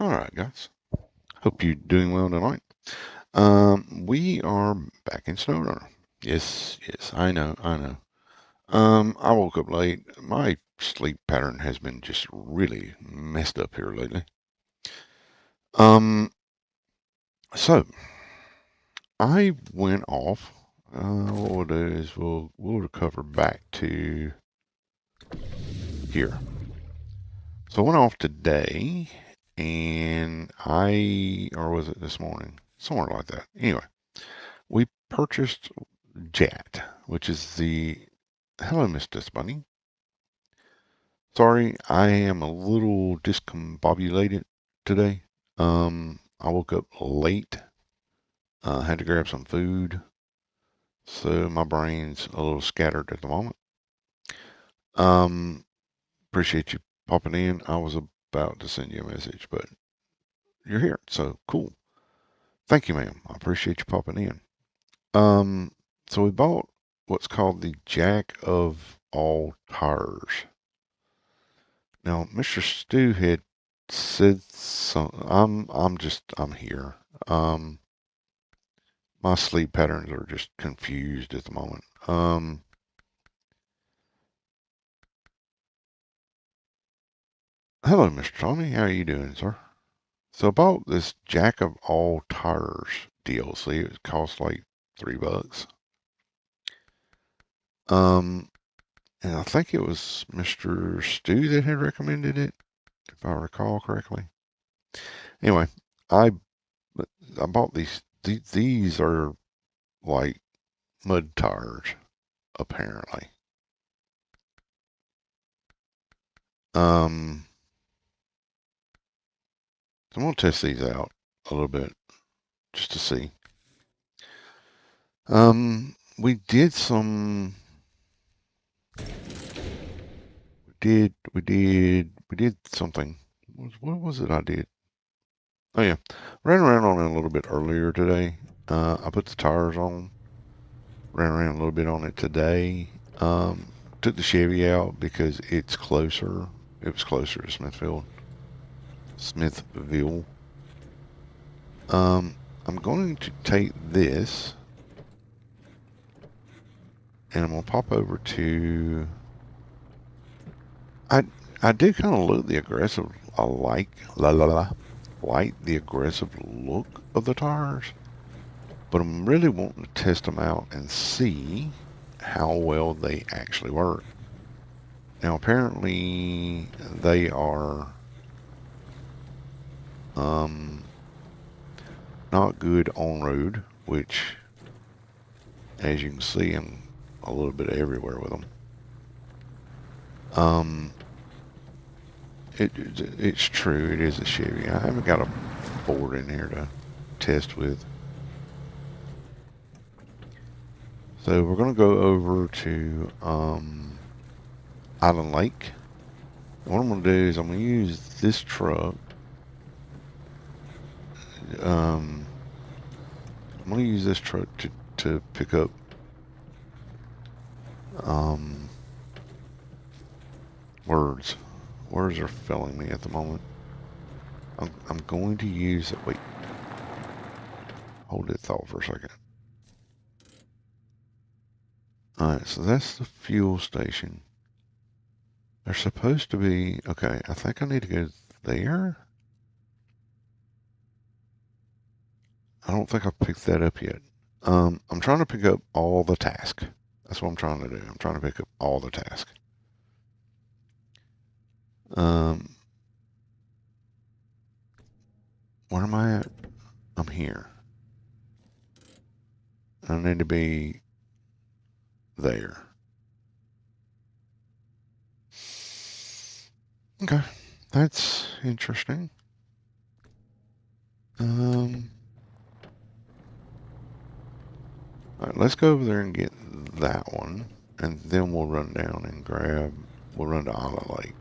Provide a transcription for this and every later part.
All right, guys. Hope you're doing well tonight. We are back in Snowrunner. Yes, yes, I know, I know. I woke up late. My sleep pattern has been just really messed up here lately. Um, so I went off. What we'll do is we'll recover back to here. So I went off today, and or was it this morning? Somewhere like that. Anyway, we purchased Jat, which is the hello, Mr. Bunny. Sorry, I am a little discombobulated today. I woke up late, had to grab some food, so my brain's a little scattered at the moment. Um, Appreciate you popping in. I was about to send you a message, but you're here, so cool. Thank you, ma'am. I appreciate you popping in. Um, so we bought what's called the Jack of all tires. Now, Mr. Stu had said some. I'm here. Um, my sleep patterns are just confused at the moment. Hello, Mr. Tommy. How are you doing, sir? So about this Jack of all tires DLC, it cost like $3. Um, and I think it was Mr. Stu that had recommended it, if I recall correctly. Anyway, I I bought these. These are like mud tires, apparently. Um, so I'm gonna test these out a little bit just to see. We did some. We did something. What was it I did? Oh yeah, ran around on it a little bit earlier today. I put the tires on. Ran around a little bit on it today. Took the Chevy out because it's closer. It was closer to Smithville. I'm going to take this and I'm gonna pop over to. I I do kind of look the aggressive. I like like the aggressive look of the tires, but I'm really wanting to test them out and see how well they actually work. Now apparently they are um, not good on road, which as you can see, I'm a little bit everywhere with them. Um, it's true. It is a Chevy. I haven't got a Ford in here to test with. So we're going to go over to Island Lake. And what I'm going to do is I'm going to use this truck. Um, I'm going to use this truck to pick up um, words. Words are failing me at the moment. I'm going to use it. Wait, hold that thought for a second. Alright, so that's the fuel station. There's supposed to be, okay, I think I need to go there. I don't think I picked that up yet. I'm trying to pick up all the tasks. That's what I'm trying to do. I'm trying to pick up all the tasks. Um, where am I at? I'm here. I need to be there. Okay, that's interesting. Um, all right, let's go over there and get that one, and then we'll run down and grab. We'll run to Island Lake.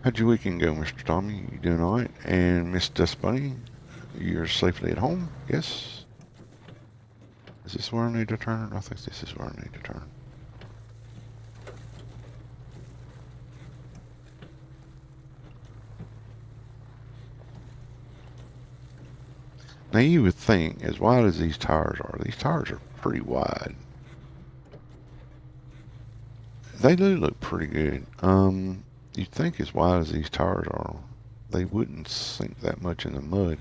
How'd your weekend go, Mr. Tommy? You doing all right? And Miss Dust Bunny, you're safely at home? Yes? Is this where I need to turn? I think this is where I need to turn. Now you would think, as wide as these tires are pretty wide. They do look pretty good. You'd think as wide as these tires are, they wouldn't sink that much in the mud.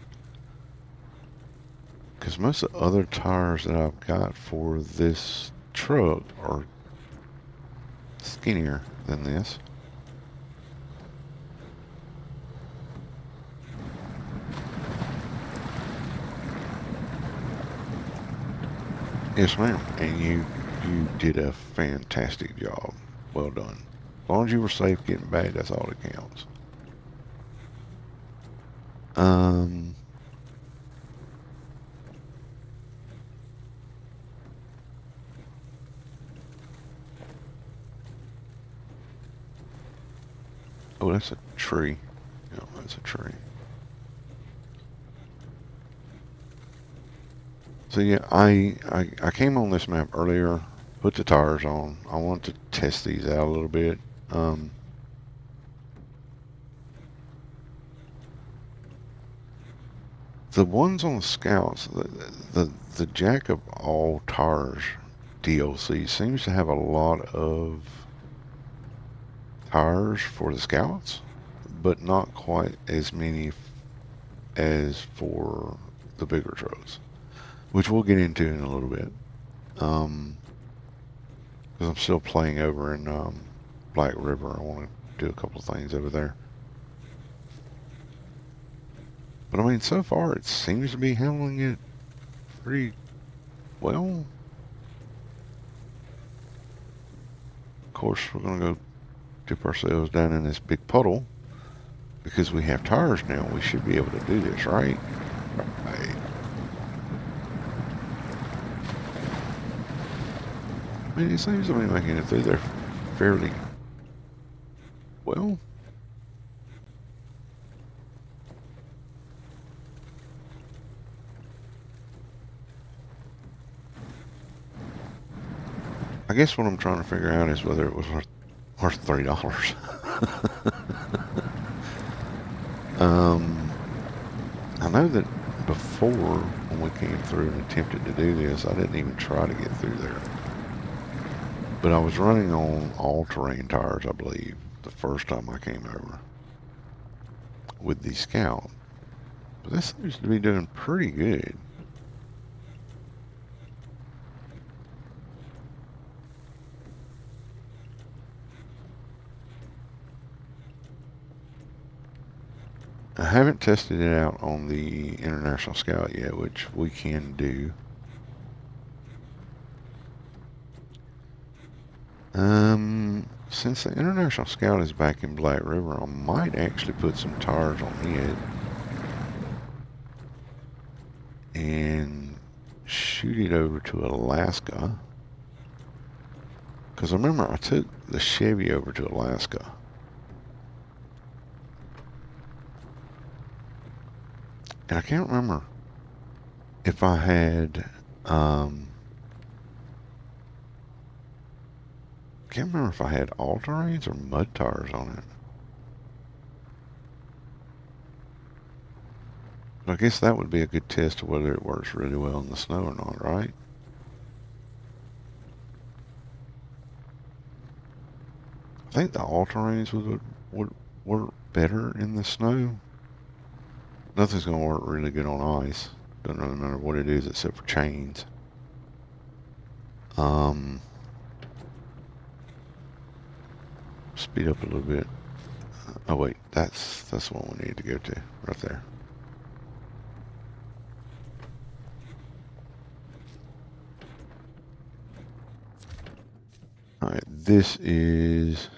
Because most of the other tires that I've got for this truck are skinnier than this. Yes, ma'am. And you did a fantastic job. Well done. As long as you were safe getting back, that's all that counts. Um, oh, that's a tree. Yeah, that's a tree. So yeah, I came on this map earlier, put the tires on. I want to test these out a little bit. Um, the ones on the Scouts, the Jack of all tires DLC seems to have a lot of tires for the Scouts, but not quite as many as for the bigger trucks, which we'll get into in a little bit. Because I'm still playing over in Black River. I want to do a couple of things over there. But I mean, so far it seems to be handling it pretty well. Of course, we're going to go dip ourselves down in this big puddle because we have tires now. We should be able to do this, right? Right. I mean, it seems to be making it through there fairly well. I guess what I'm trying to figure out is whether it was worth $3. um, I know that before when we came through and attempted to do this, I didn't even try to get through there. But I was running on all-terrain tires, I believe, the first time I came over with the Scout. But this seems to be doing pretty good. I haven't tested it out on the International Scout yet, which we can do. Since the International Scout is back in Black River, I might actually put some tires on it and shoot it over to Alaska. Because I remember I took the Chevy over to Alaska. And I can't remember if I had, can't remember if I had all-terrains or mud tires on it. But I guess that would be a good test of whether it works really well in the snow or not, right? I think the all-terrains would work better in the snow. Nothing's going to work really good on ice. Doesn't really matter what it is except for chains. Speed up a little bit. Oh wait, that's the one we need to go to right there. All right, this is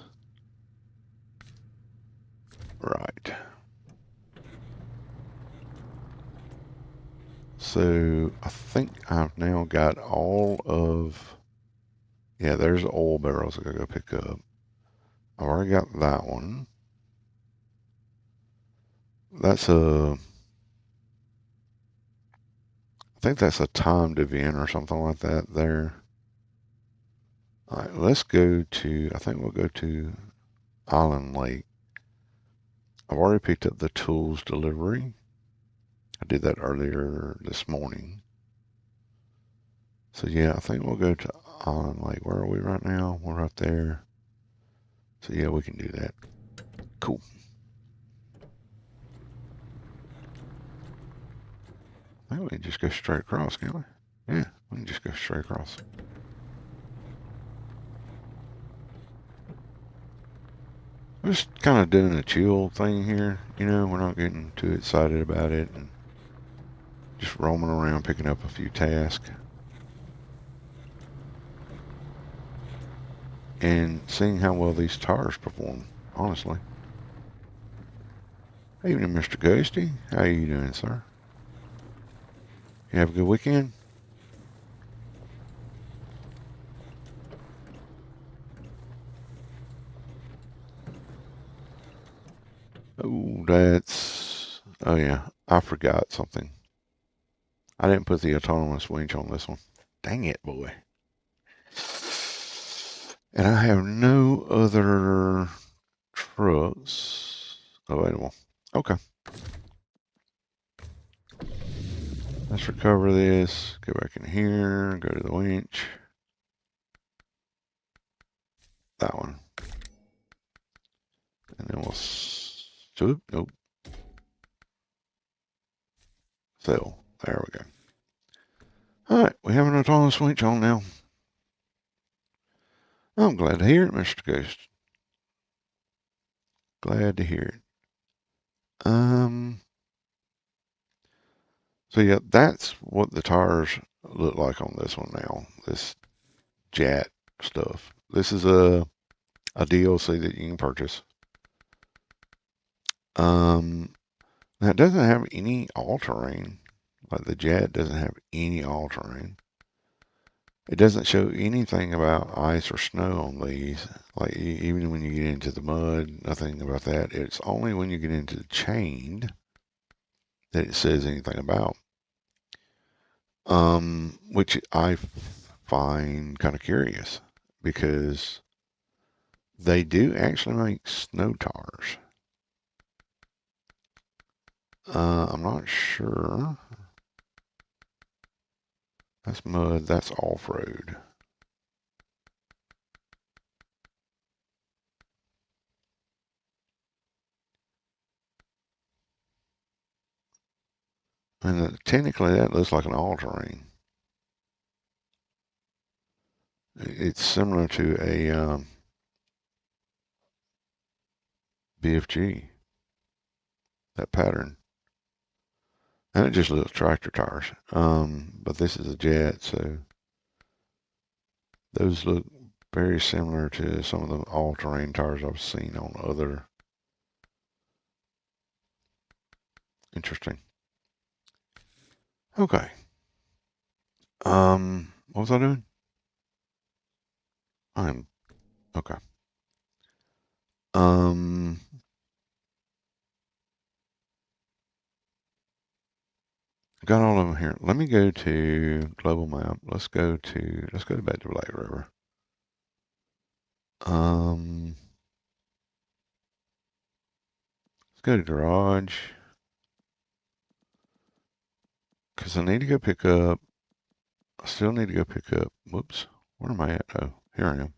right. So I think I've now got all of, yeah, there's the oil barrels I gotta go pick up. I've already got that one. That's a, I think that's a timed event or something like that there. All right, let's go to, I think we'll go to Island Lake. I've already picked up the tools delivery. I did that earlier this morning. So yeah, I think we'll go to Island Lake. Where are we right now? We're right there. So yeah, we can do that. Cool. I think we can just go straight across, can't we? Yeah, we can just go straight across. We're just kind of doing a chill thing here. You know, we're not getting too excited about it and just roaming around picking up a few tasks and seeing how well these tires perform, honestly. Evening, Mr. Ghosty. How you doing, sir? You have a good weekend? Oh, oh yeah, I forgot something. I didn't put the autonomous winch on this one. Dang it, boy. And I have no other trucks available. Okay, let's recover this. Go back in here, go to the winch. That one. And then we'll, nope, sell. There we go. All right, we have an autonomous winch on now. I'm glad to hear it, Mr. Ghost. Glad to hear it. So yeah, that's what the tires look like on this one now. This Jat stuff. This is a DLC that you can purchase. Now it doesn't have any all-terrain. Like the Jat doesn't have any all-terrain. It doesn't show anything about ice or snow on these. Like even when you get into the mud, nothing about that. It's only when you get into the chained that it says anything about. Which I find kind of curious because they do actually make snow tires. I'm not sure. That's mud, that's off-road. And technically that looks like an all-terrain. It's similar to a BFG, that pattern. And it just looks tractor tires. But this is a Jet, so those look very similar to some of the all-terrain tires I've seen on other. Interesting. Okay. What was I doing? I'm okay. Um, got all of them here. Let me go to global map. Let's go back to Black River. Let's go to garage because I need to go pick up. I still need to go pick up. Whoops, where am I at? Oh, here I am.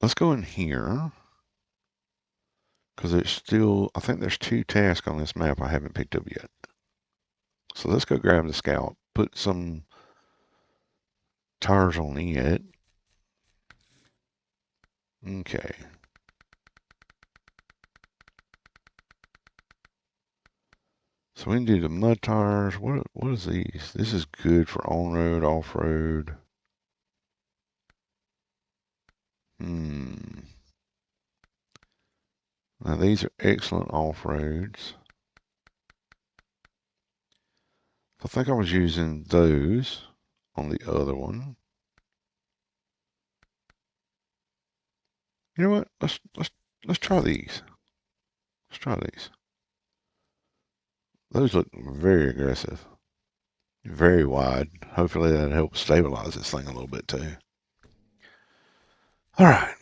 Let's go in here because it's still. I think there's 2 tasks on this map I haven't picked up yet. So let's go grab the Scout. Put some tires on it. Okay. So we can do the mud tires. What is these? This is good for on-road, off-road. Now these are excellent off-roads. I think I was using those on the other one. You know what? Let's try these. Let's try these. Those look very aggressive. Very wide. Hopefully that helps stabilize this thing a little bit too. All right.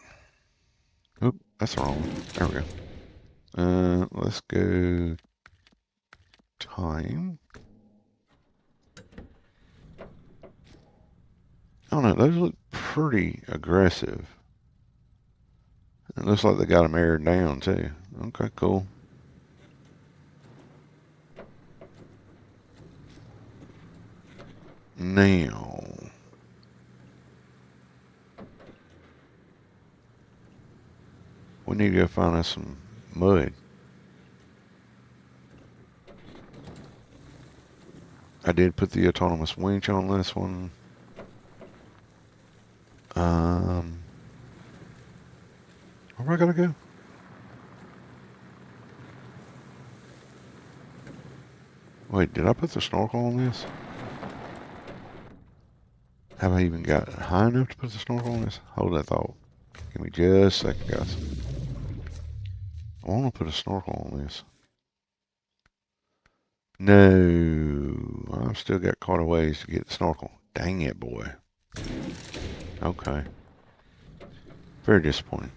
Oop, that's the wrong one. There we go. Let's go time. I don't know, those look pretty aggressive. It looks like they got them aired down too. Okay, cool. Now, we need to go find us some mud. I did put the autonomous winch on this one. Where am I gonna go? Wait, did I put the snorkel on this? Have I even got high enough to put the snorkel on this? Hold that thought. Give me just a second, guys. I want to put a snorkel on this. No, I've still got quite a ways to get the snorkel. Dang it, boy. Okay. Very disappointing.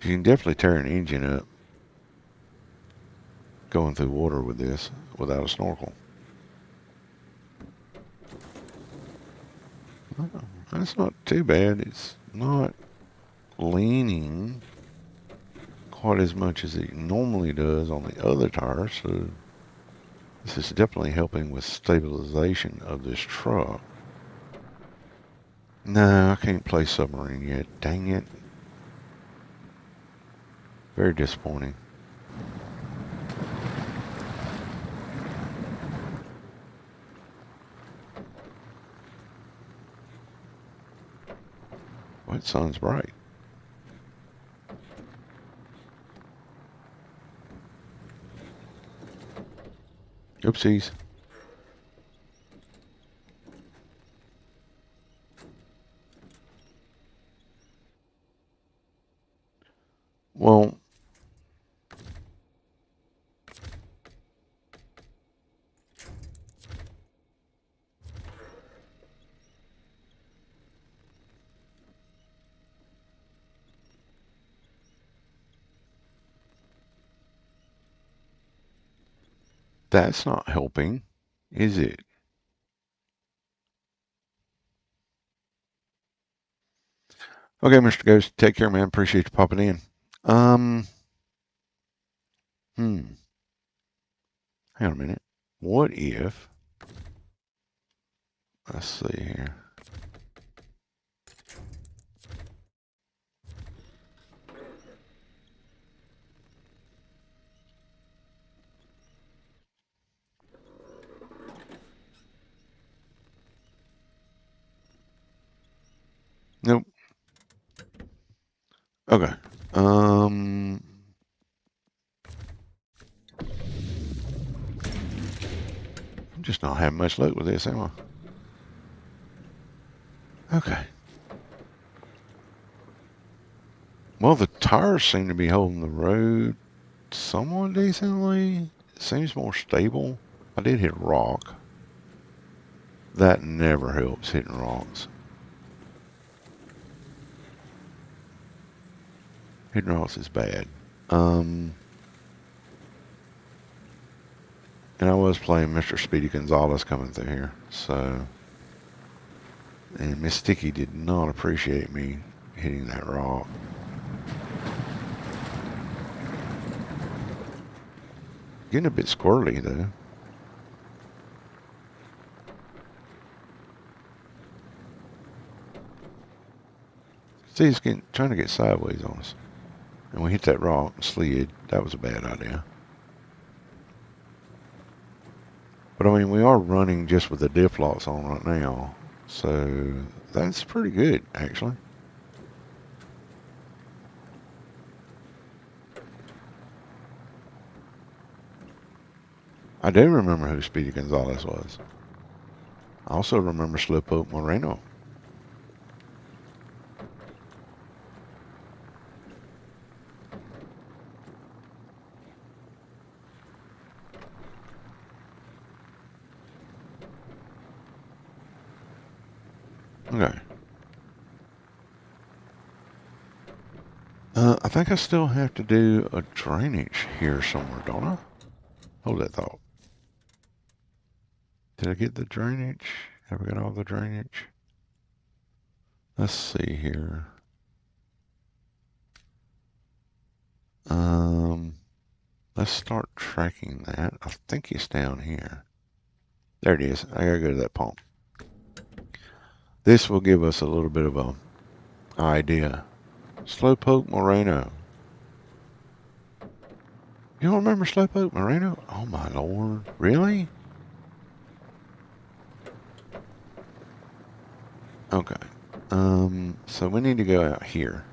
You can definitely tear an engine up going through water with this without a snorkel. Oh, that's not too bad. It's not leaning quite as much as it normally does on the other tire, so this is definitely helping with stabilization of this truck. No, I can't play submarine yet. Dang it. Very disappointing. Well, it sounds bright. Oopsies. Well, that's not helping, is it? Okay, Mr. Ghost, take care, man. Appreciate you popping in. Um, hmm. Hang on a minute. What if, let's see here. Nope. Okay. Um, I'm just not having much luck with this, am I? Okay. Well, the tires seem to be holding the road somewhat decently. It seems more stable. I did hit a rock. That never helps, hitting rocks. Hitting rocks is bad. And I was playing Mr. Speedy Gonzalez coming through here, so. And Miss Sticky did not appreciate me hitting that rock. Getting a bit squirrely, though. See, he's trying to get sideways on us. And we hit that rock and slid. That was a bad idea. But I mean, we are running just with the diff locks on right now. So that's pretty good, actually. I do remember who Speedy Gonzalez was. I also remember Slowpoke Moreno. Okay. I think I still have to do a drainage here somewhere, don't I? Hold that thought. Did I get the drainage? Have I got all the drainage? Let's see here. Um, let's start tracking that. I think it's down here. There it is. I gotta go to that pump. This will give us a little bit of a idea. Slowpoke Moreno. You don't remember Slowpoke Moreno? Oh my lord. Really? Okay. So we need to go out here.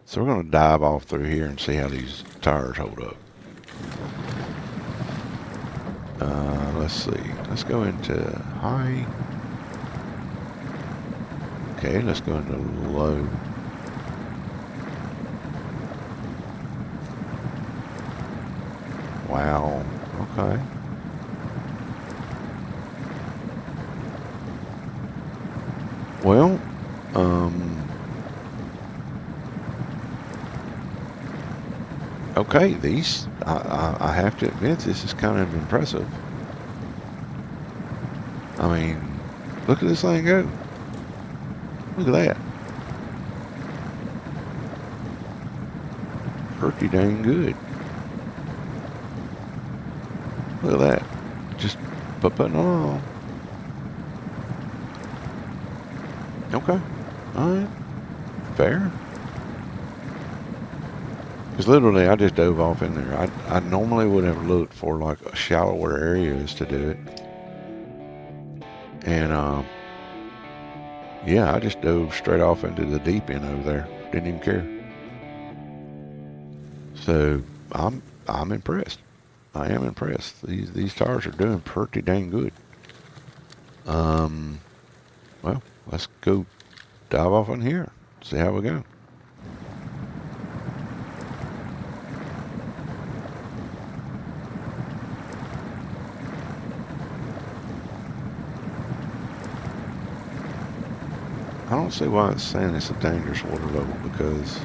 So we're going to dive off through here and see how these tires hold up. Let's see. Let's go into high. Okay, let's go into low. Wow. Okay. Well, okay, these, I have to admit, this is kind of impressive. I mean, look at this thing go. Look at that. Pretty dang good. Look at that. Just putting it on. Okay. Alright. Fair. Because literally I just dove off in there. I normally would have looked for like shallower areas to do it. And yeah, I just dove straight off into the deep end over there. Didn't even care. So I'm impressed. I am impressed. These tires are doing pretty dang good. Well, let's go dive off in here. See how we go. I don't see why it's saying it's a dangerous water level, because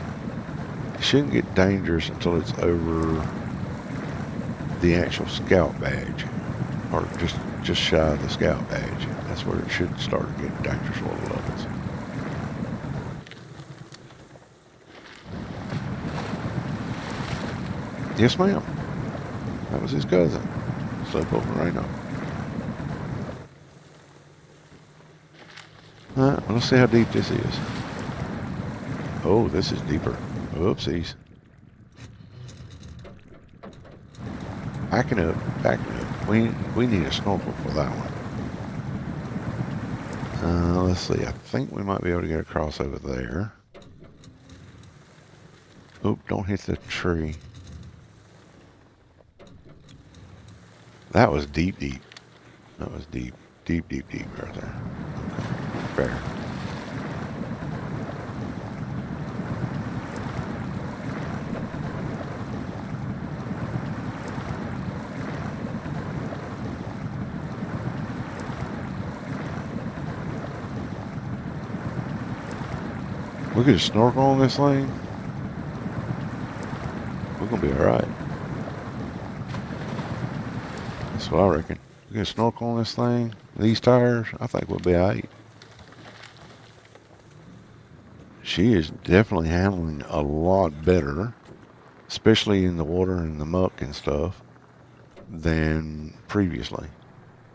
it shouldn't get dangerous until it's over the actual scout badge, or just shy of the scout badge. That's where it should start getting dangerous water levels. Yes, ma'am. That was his cousin. Slowpoke Moreno. Alright, let's see how deep this is. Oh, this is deeper. Oopsies. Backing up, backing up. We need a snorkel for that one. Let's see. I think we might be able to get across over there. Oop, don't hit the tree. That was deep, deep. That was deep, deep, deep, deep right there. Okay, fair. We could snorkel on this thing. We're gonna be all right. That's what I reckon. We can snorkel on this thing. These tires, I think we'll be all right. She is definitely handling a lot better, especially in the water and the muck and stuff, than previously.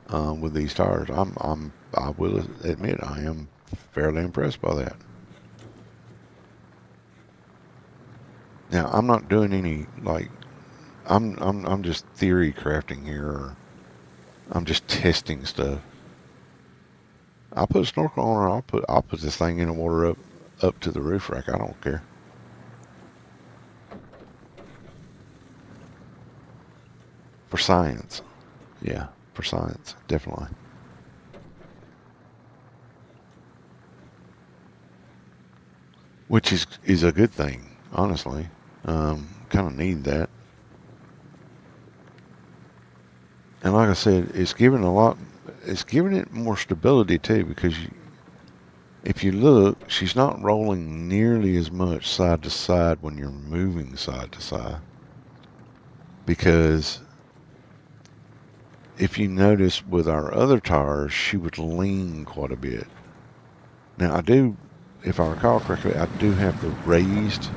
With these tires, I will admit I am fairly impressed by that. Now, I'm not doing any like I'm just theory crafting here, or I'm just testing stuff. I'll put a snorkel on, or I'll put this thing in the water up to the roof rack. I don't care. For science. Yeah, for science, definitely. Which is a good thing, honestly. Kind of need that. And like I said, it's giving a lot. It's giving it more stability too, because if you look, she's not rolling nearly as much side to side when you're moving side to side. Because if you notice with our other tires, she would lean quite a bit. Now, if I recall correctly, I do have the raised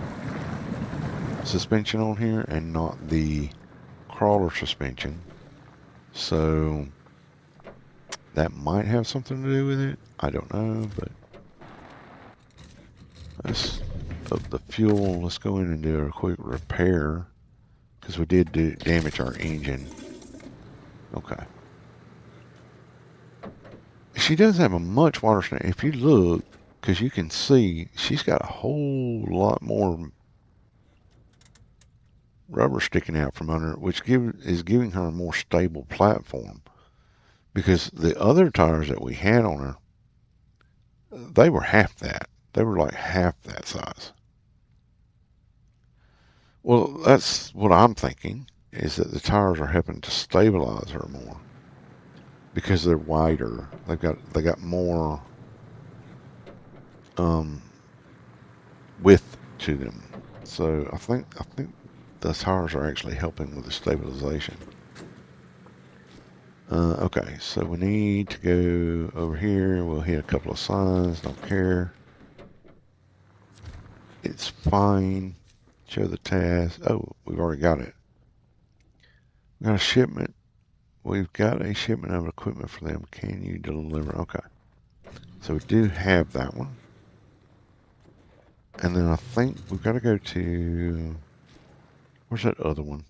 suspension on here and not the crawler suspension. So that might have something to do with it. I don't know, but let's up the fuel. Let's go in and do a quick repair because we did damage our engine. Okay. She does have a much water snake. If you look, because you can see, she's got a whole lot more rubber sticking out from under it, which is giving her a more stable platform. Because the other tires that we had on her, they were half that. They were like half that size. Well, that's what I'm thinking, is that the tires are helping to stabilize her more because they're wider. They got more um, width to them. So I think the tires are actually helping with the stabilization. Okay, so we need to go over here. We'll hit a couple of signs. Don't care. It's fine. Show the task. Oh, we've already got it. We got a shipment. We've got a shipment of equipment for them. Can you deliver? Okay. So we do have that one. And then I think we've got to go to... Where's that other one?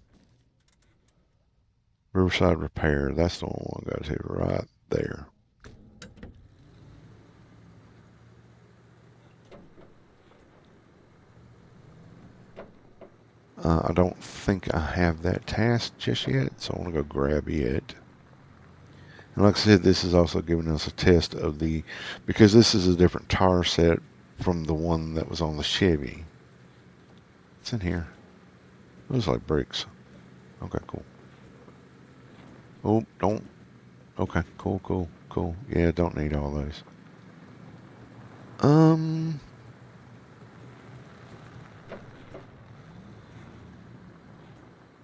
Riverside Repair. That's the one we'll go to right there. I don't think I have that task just yet, so I want to go grab it. And like I said, this is also giving us a test of because this is a different tire set from the one that was on the Chevy. It's in here. It looks like bricks. Okay, cool. Oh, don't. Okay, cool. Yeah, don't need all those.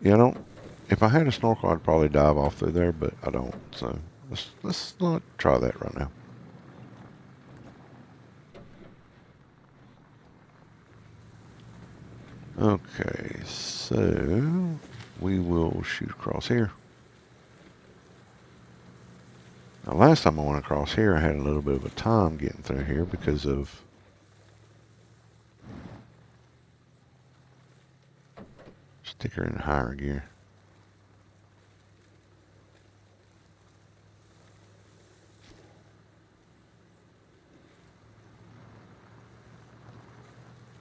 Yeah, I don't. If I had a snorkel, I'd probably dive off through there, but I don't. So let's not try that right now. Okay, so we will shoot across here. Now, last time I went across here, I had a little bit of a time getting through here because of sticker in higher gear.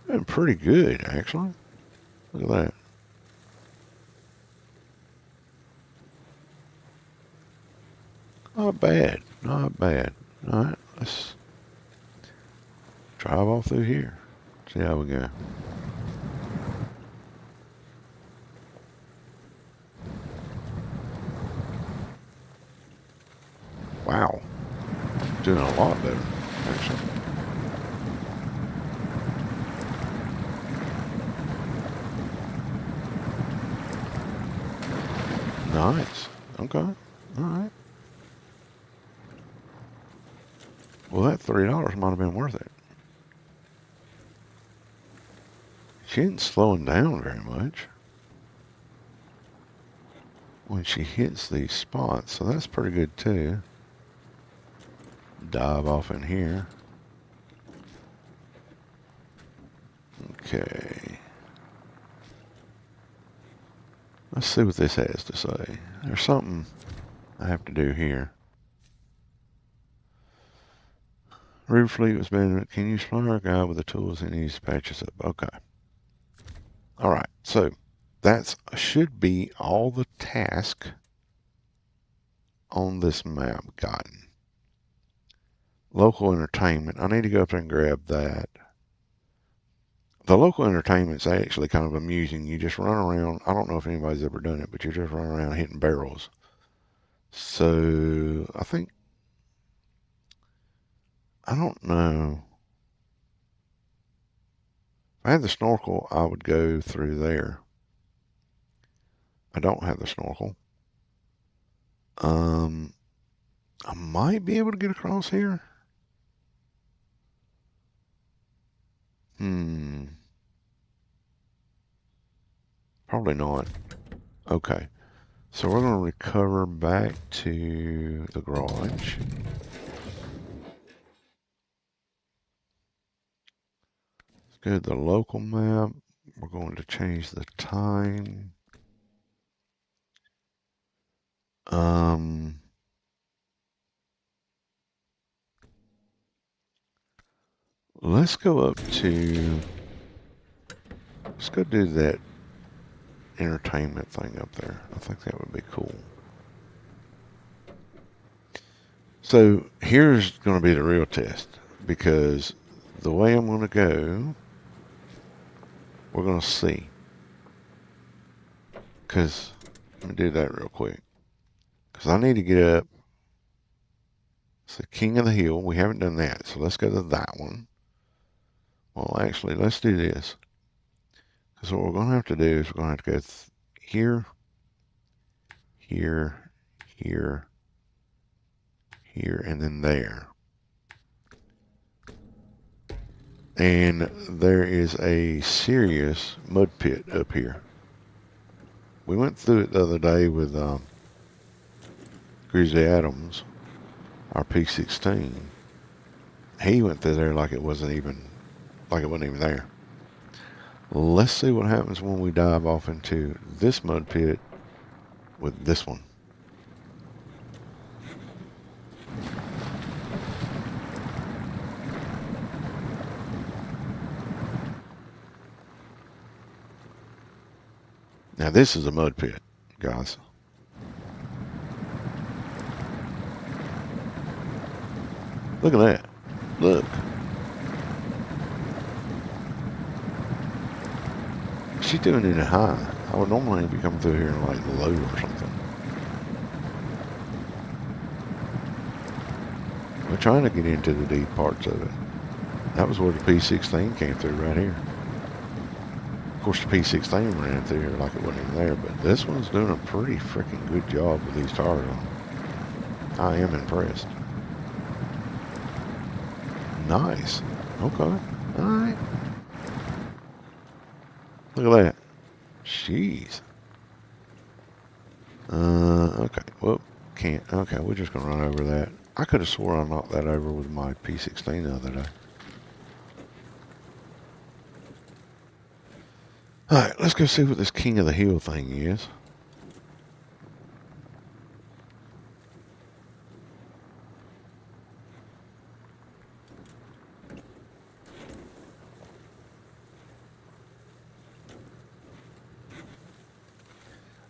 And pretty good, actually. Look at that. Not bad. Not bad. All right, let's drive off through here. See how we go. Wow. Doing a lot better, actually. Nice. Okay. All right. Well, that $3 might have been worth it. She ain't slowing down very much when she hits these spots, so that's pretty good too. Dive off in here. Okay. Let's see what this has to say. There's something I have to do here. River Fleet was banned. Can you supply our guy with the tools he needs to patch us up? Okay. All right. So that should be all the task on this map gotten. Local entertainment. I need to go up there and grab that. The local entertainment's actually kind of amusing. You just run around. I don't know if anybody's ever done it, but you just run around hitting barrels. So I think I don't know. If I had the snorkel, I would go through there. I don't have the snorkel. Um, I might be able to get across here. Hmm. Probably not. Okay. So we're going to recover back to the garage. Let's go to the local map. We're going to change the time. Um, let's go up to, let's go do that entertainment thing up there. I think that would be cool. So here's going to be the real test because the way I'm going to go, we're going to see. Because, let me do that real quick. Because I need to get up. It's the King of the Hill. We haven't done that. So let's go to that one. Well, actually, let's do this. Because what we're going to have to do is we're going to have to go here, here, here, here, and then there. And there is a serious mud pit up here. We went through it the other day with Grizzly Adams, our P16. He went through there like it wasn't even there. Let's see what happens when we dive off into this mud pit with this one. Now this is a mud pit, guys. Look at that. Look. She's doing it high. I would normally be coming through here in like low or something. We're trying to get into the deep parts of it. That was where the P16 came through right here. Of course, the P16 ran through here like it wasn't even there, but this one's doing a pretty freaking good job with these tires on. I am impressed. Nice. Okay. Alright. Look at that. Jeez. Okay. Well, can't. Okay, we're just going to run over that. I could have swore I knocked that over with my P16 the other day. Alright, let's go see what this King of the Hill thing is.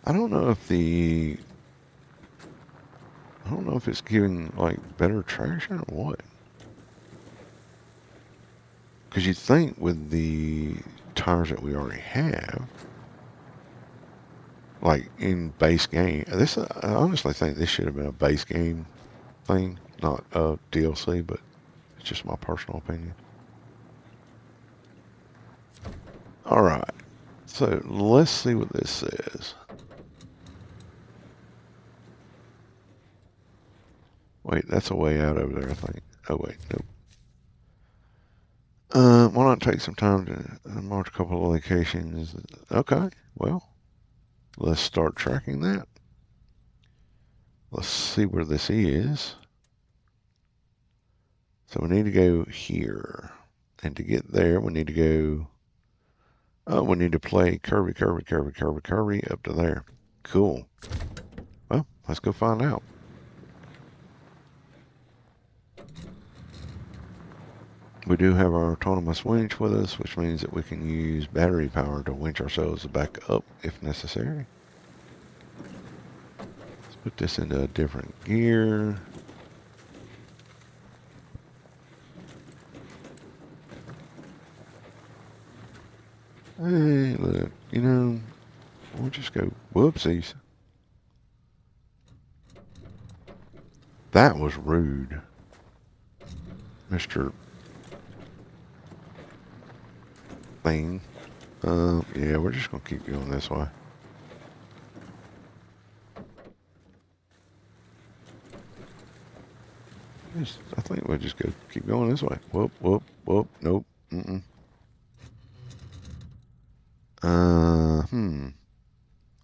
I don't know if it's giving like better traction or what. Because you'd think with the tires that we already have, like in base game, I honestly think this should have been a base game thing, not a DLC, but it's just my personal opinion. All right, so let's see what this says. Wait, that's a way out over there, I think. Oh, wait, nope. Why not take some time to mark a couple of locations? Okay, well, let's start tracking that. Let's see where this is. So we need to go here. And to get there, we need to go... Oh, we need to play curvy, curvy, curvy, curvy, curvy up to there. Cool. Well, let's go find out. We do have our autonomous winch with us, which means that we can use battery power to winch ourselves back up if necessary. Let's put this into a different gear. Hey, look, we'll just go, whoopsies. That was rude. Mr. Thing. Yeah, we're just gonna keep going this way. I think we'll just keep going this way. Whoop, whoop, whoop. Nope. Mm-mm. Hmm.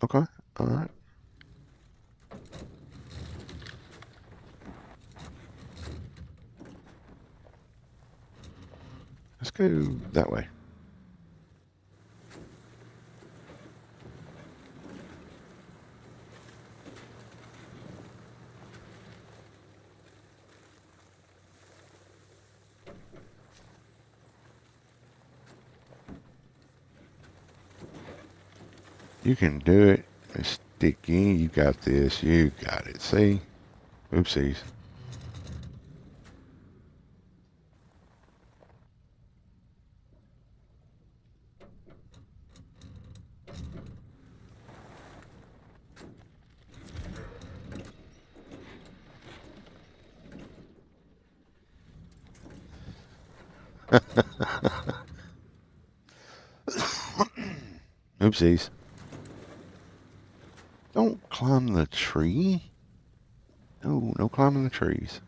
Okay. All right. Let's go that way. You can do it, Miss Sticky. You got this. You got it. See? Oopsies. Oopsies. Don't climb the tree. No, no climbing the trees.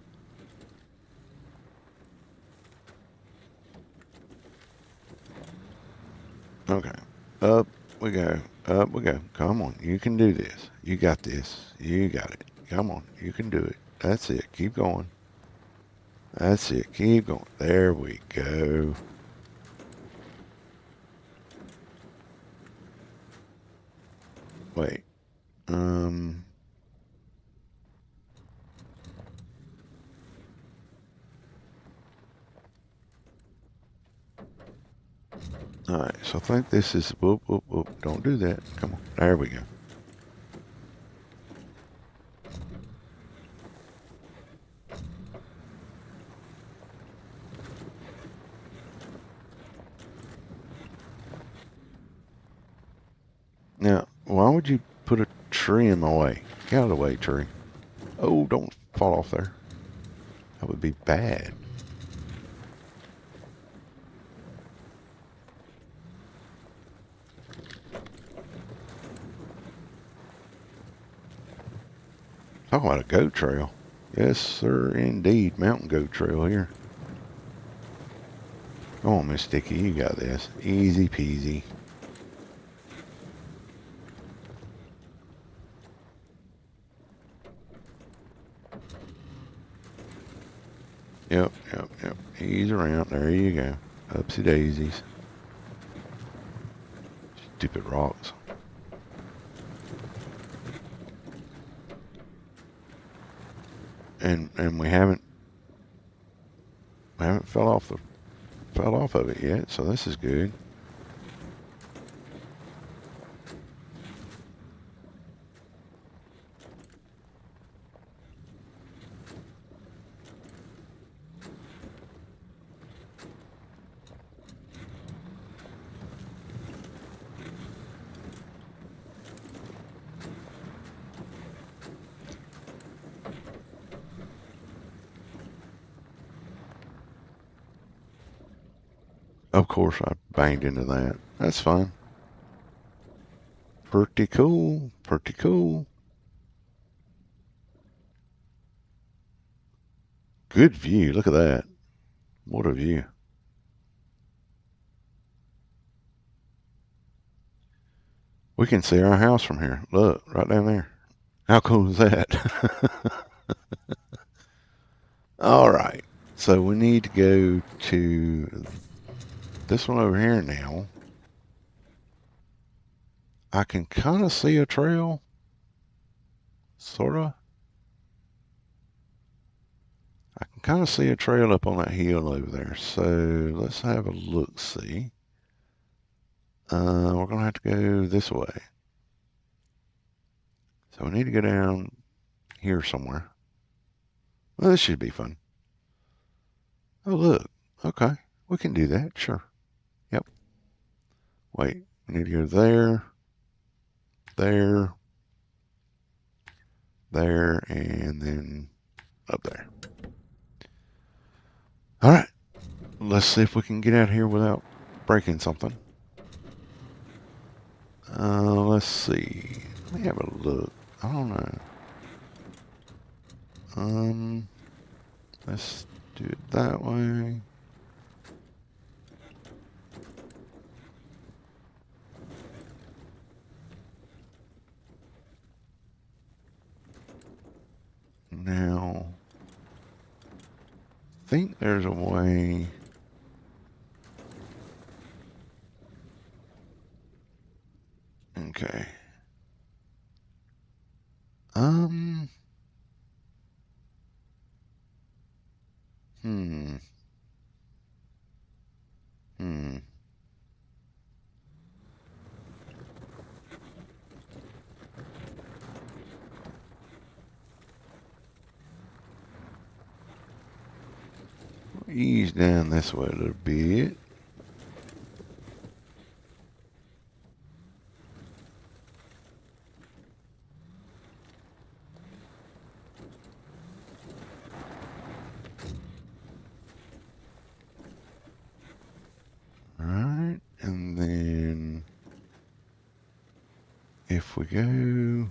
Okay. Up we go. Up we go. Come on. You can do this. You got this. You got it. Come on. You can do it. That's it. Keep going. That's it. Keep going. There we go. Wait. Um. All right. So I think this is. Whoop, whoop, whoop. Don't do that. Come on. There we go. Now, why would you put a tree in my way? Get out of the way, tree. Oh, don't fall off there. That would be bad. Talk about a goat trail. Yes, sir, indeed. Mountain goat trail here. Come on, Miss Sticky. You got this. Easy peasy. Yep, yep, yep. Ease around. There you go. Upsy daisies. Stupid rocks. And we haven't fell off of it yet, so this is good. Of course, I banged into that. That's fine. Pretty cool. Pretty cool. Good view. Look at that. What a view. We can see our house from here. Look, right down there. How cool is that? All right. So we need to go to this one over here now. I can kind of see a trail. Sort of. I can kind of see a trail up on that hill over there. So let's have a look see. We're going to have to go this way. So we need to go down here somewhere. Well, this should be fun. Oh, look. Okay. We can do that. Sure. Yep. Wait. We need to go there, there, there, and then up there. All right, let's see if we can get out here without breaking something. Let's see. Let me have a look. I don't know. Let's do it that way. Now, I think there's a way. Okay. Um, hmm, hmm. Ease down this way a little bit. Right, and then if we go,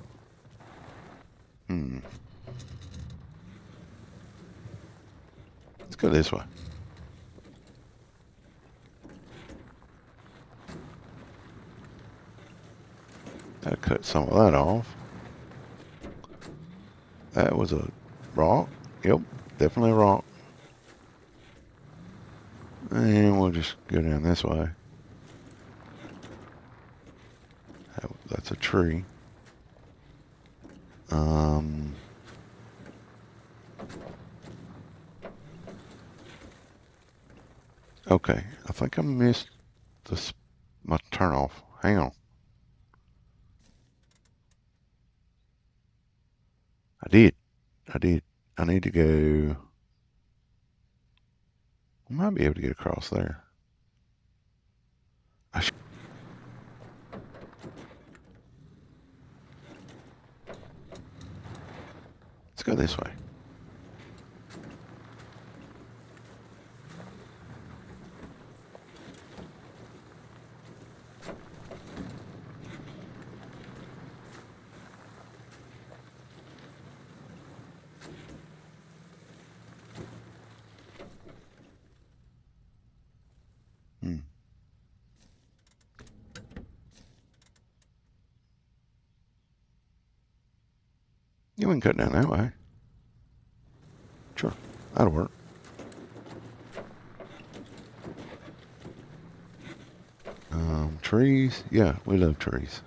let's go this way. That cut some of that off. That was a rock. Yep, definitely a rock. And we'll just go down this way. That's a tree. Okay, I think I missed my turn off. Hang on. I did. I did. I need to go. I might be able to get across there. Let's go this way. You can cut down that way. Sure, that'll work. Trees? Yeah, we love trees.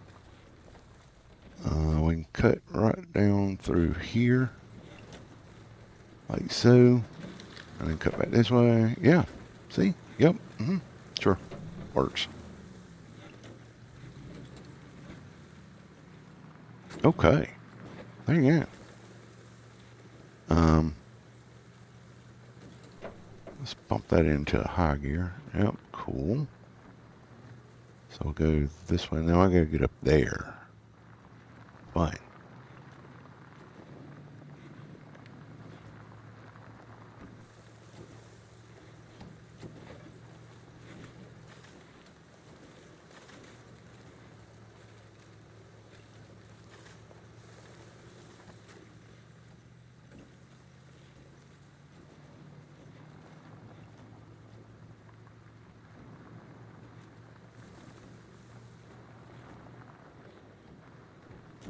We can cut right down through here, like so, and then cut back this way. Yeah, see? Yep, sure, works. Okay, there you go. Let's bump that into high gear. Yep, cool. So we'll go this way. Now I gotta get up there. Fine.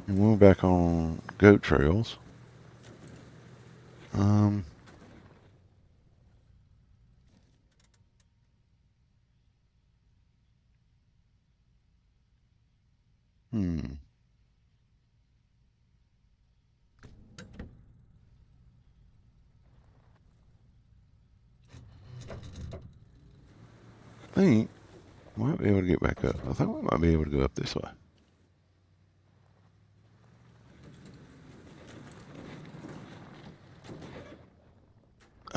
And we're back on goat trails. Um, hmm. I think we might be able to get back up. I think we might be able to go up this way.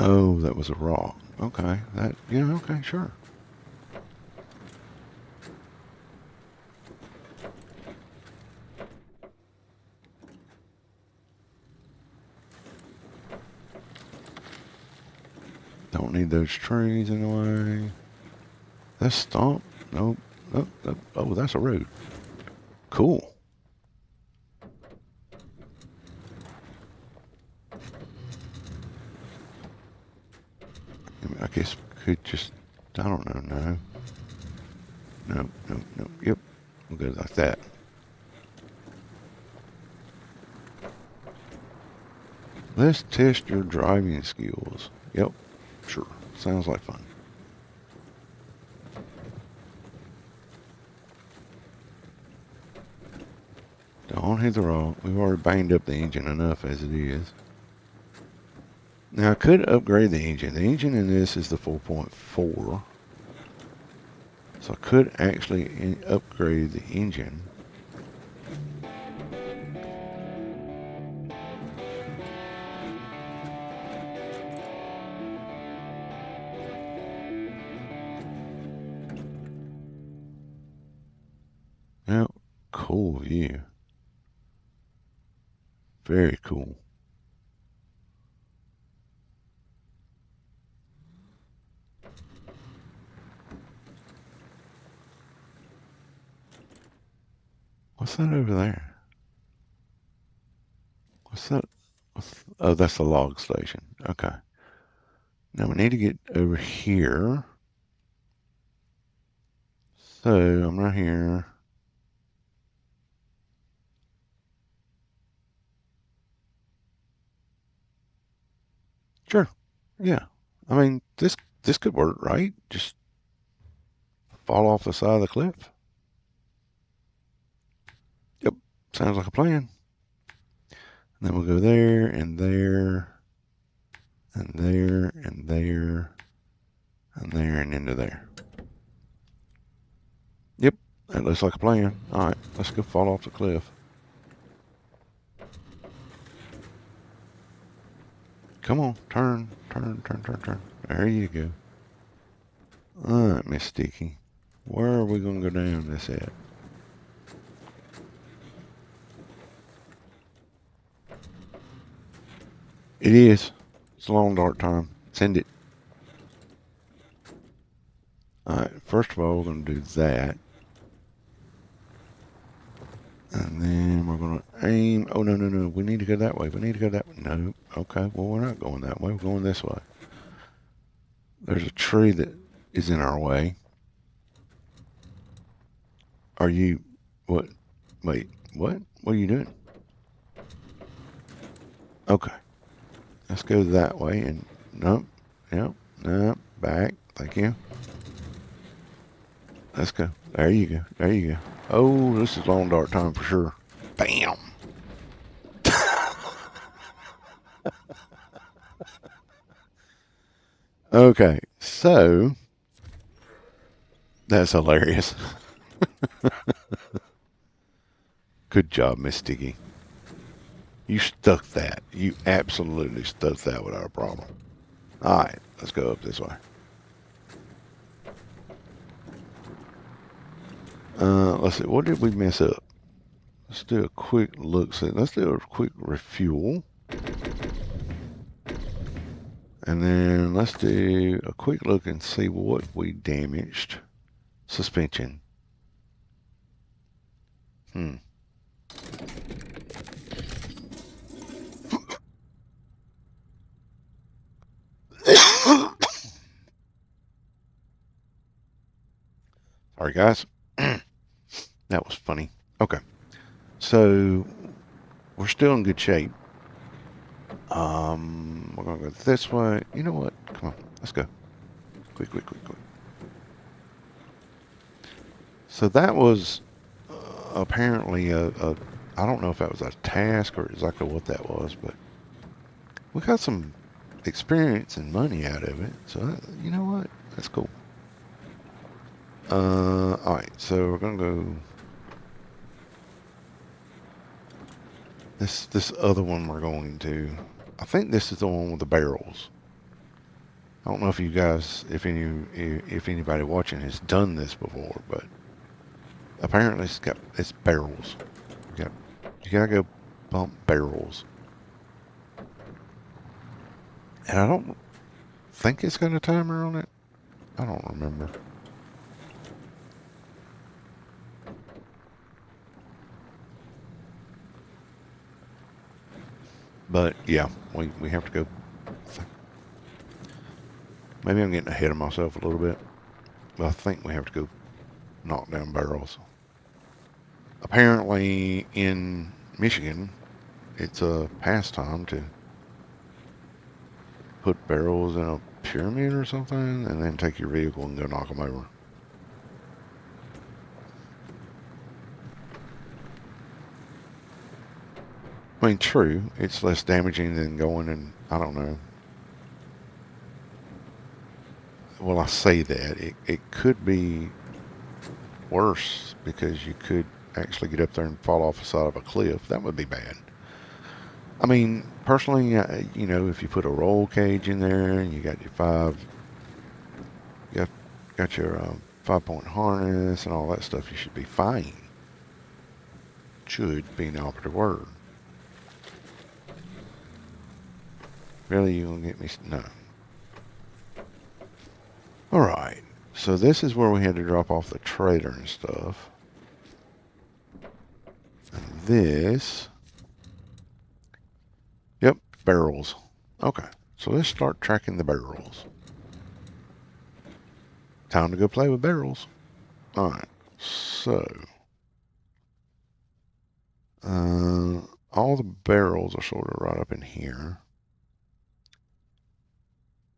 Oh, that was a rock. Okay, okay, sure. Don't need need those trees in the way. That's stump. Nope. Nope. Nope. Oh, that's a road. Cool. I guess we could just, I don't know, no. Nope, nope, nope. Yep. We'll go like that. Let's test your driving skills. Yep. Sure. Sounds like fun. Don't hit the rock. We've already banged up the engine enough as it is. Now I could upgrade the engine. The engine in this is the 4.4. So I could actually upgrade the engine. Now, cool view. Very cool. What's that over there? What's that? Oh, that's the log station. Okay. Now we need to get over here. So I'm right here. Sure. Yeah. I mean, this could work, right? Just fall off the side of the cliff. Yep. Sounds like a plan. And then we'll go there and there and there and there and there and into there. Yep. That looks like a plan. All right. Let's go fall off the cliff. Come on. Turn, turn, turn, turn, turn. There you go. All right, Miss Sticky. Where are we going to go down this at? It is. It's a long dark time. Send it. Alright, first of all, we're going to do that. And then we're going to aim. Oh, no, no, no. We need to go that way. We need to go that way. No. Okay, well, we're not going that way. We're going this way. There's a tree that is in our way. Are you... What? Wait, what? What are you doing? Okay. Let's go that way and... Nope. Yep. Nope. Back. Thank you. Let's go. There you go. There you go. Oh, this is long dark time for sure. Bam. Okay, so that's hilarious. Good job, Miss Sticky. You stuck that. You absolutely stuck that without a problem. All right, let's go up this way. Let's see. What did we mess up? Let's do a quick look. Let's do a quick refuel. And then let's do a quick look and see what we damaged. Suspension. Sorry, guys. That was funny. Okay. So we're still in good shape. We're gonna go this way. You know what? Come on, let's go. Quick, quick, quick, quick. So that was apparently I don't know if that was a task or exactly what that was, but we got some experience and money out of it. So you know what? That's cool. All right. So we're gonna go. This other one we're going to. I think this is the one with the barrels. I don't know if you guys, if anybody watching has done this before, but apparently it's barrels. You gotta go bump barrels. And I don't think it's got a timer on it. I don't remember. But yeah, we have to go. Maybe I'm getting ahead of myself a little bit. But I think we have to go knock down barrels. Apparently in Michigan, it's a pastime to put barrels in a pyramid or something and then take your vehicle and go knock them over. I mean, true, it's less damaging than going and, I don't know. Well, I say that. It could be worse because you could actually get up there and fall off the side of a cliff. That would be bad. I mean, personally, you know, if you put a roll cage in there and you got your got, got your 5-point harness and all that stuff, you should be fine. Should be an operative word. Really, you gonna get me? No. All right. So this is where we had to drop off the trailer and stuff. And this, yep, barrels. Okay. So let's start tracking the barrels. Time to go play with barrels. All right. So, all the barrels are sort of right up in here.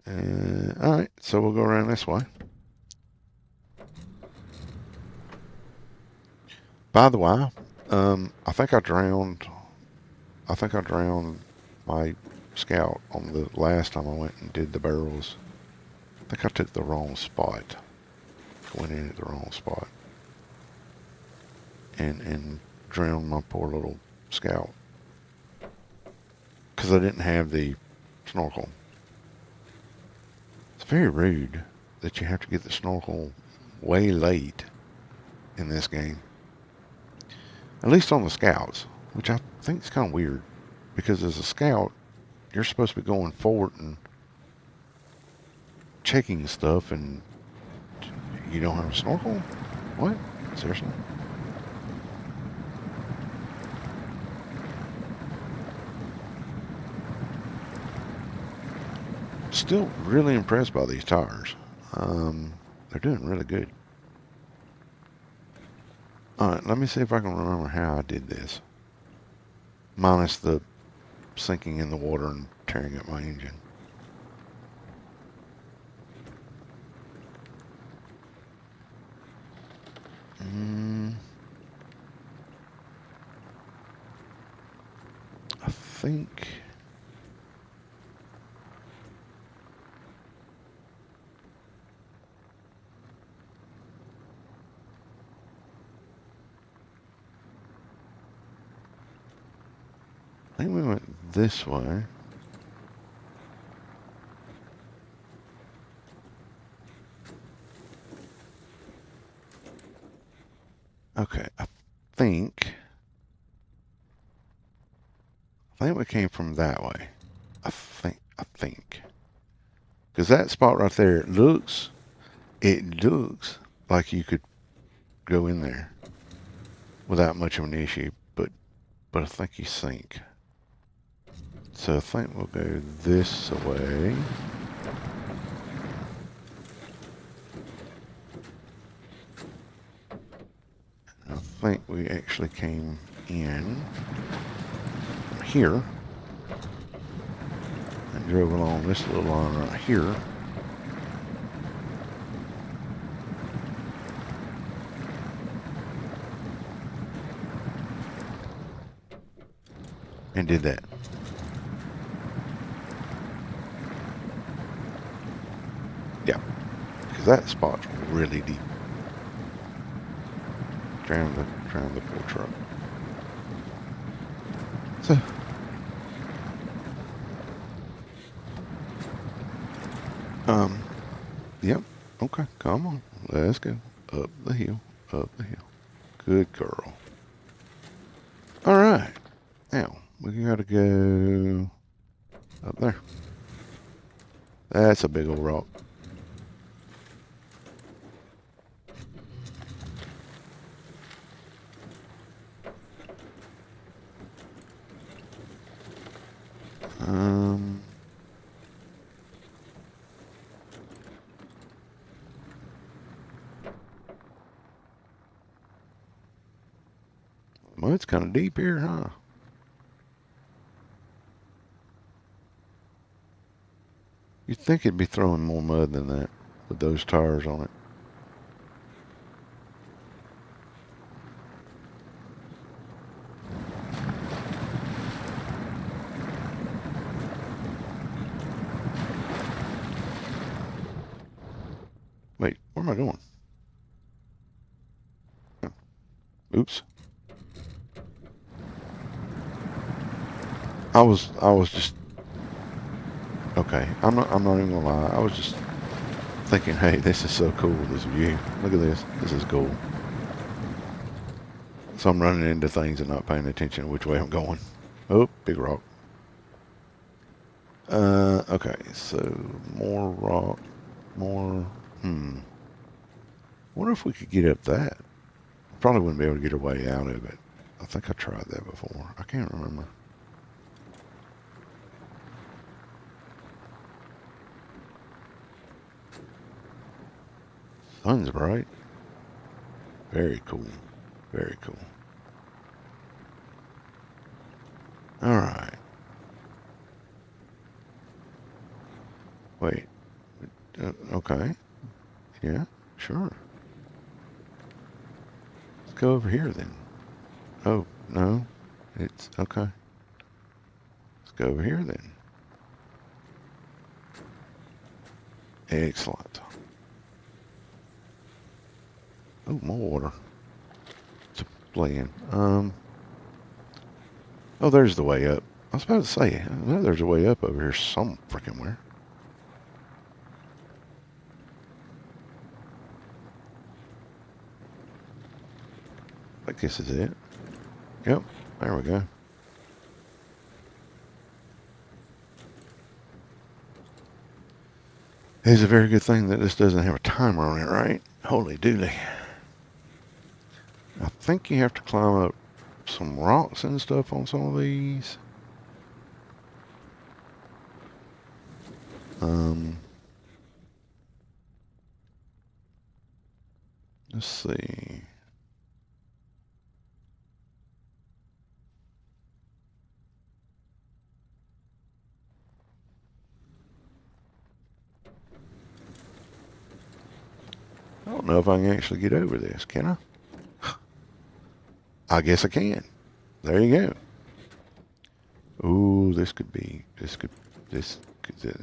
All right. So we'll go around this way. By the way, I think I drowned. I think I drowned my scout on the last time I went and did the barrels. I think I took the wrong spot. Went in at the wrong spot. And drowned my poor little scout. Because I didn't have the snorkel. It's very rude that you have to get the snorkel way late in this game. At least on the scouts, which I think is kind of weird. Because as a scout, you're supposed to be going forward and checking stuff, and you don't have a snorkel? What? Seriously? Still really impressed by these tires. They're doing really good. Alright, let me see if I can remember how I did this. Minus the sinking in the water and tearing up my engine. I think... I think we went this way. Okay, I think we came from that way. I think. Because that spot right there, it looks like you could go in there without much of an issue, but I think you sink. So I think we'll go this way. I think we actually came in here and drove along this little line right here. And did that. Yeah, because that spot's really deep. Drown the poor truck. So, yep. Okay, come on. Let's go. Up the hill. Up the hill. Good girl. All right. Now, we gotta go up there. That's a big old rock. Um, well, it's kind of deep here, huh? You'd think it'd be throwing more mud than that with those tires on it. Wait, where am I going? Oops. I was just okay. I'm not even gonna lie. I was just thinking, hey, this is so cool. This view. Look at this. This is cool. So I'm running into things and not paying attention to which way I'm going. Oh, big rock. Okay. So more rock. More. Wonder if we could get up that. Probably wouldn't be able to get our way out of it. I think I tried that before. I can't remember. Sun's bright. Very cool. Very cool. All right. Wait. Okay. Yeah. Sure. Let's go over here then. Oh no. It's okay. Let's go over here then. Excellent. Oh, more water. It's playing. Oh, there's the way up. I was about to say, I know there's a way up over here some freaking where. I guess is it. Yep. There we go. It's a very good thing that this doesn't have a timer on it, right? Holy dooly. I think you have to climb up some rocks and stuff on some of these. Um, let's see. I don't know if I can actually get over this, can I? I guess I can. There you go. Ooh,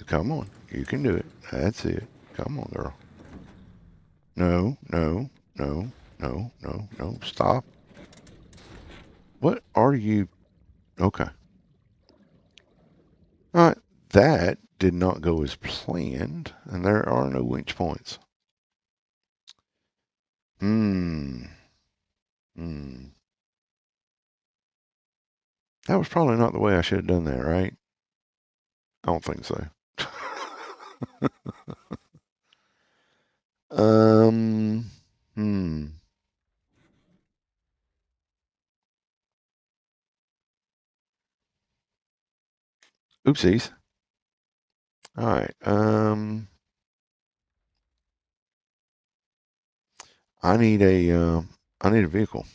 come on. You can do it. That's it. Come on, girl. No, no, no, no, no, no. Stop. What are you? Okay. All right. That did not go as planned, and there are no winch points. Hmm. Hmm. That was probably not the way I should have done that, right? I don't think so. um. Hmm. Oopsies. All right. I need a. I need a vehicle.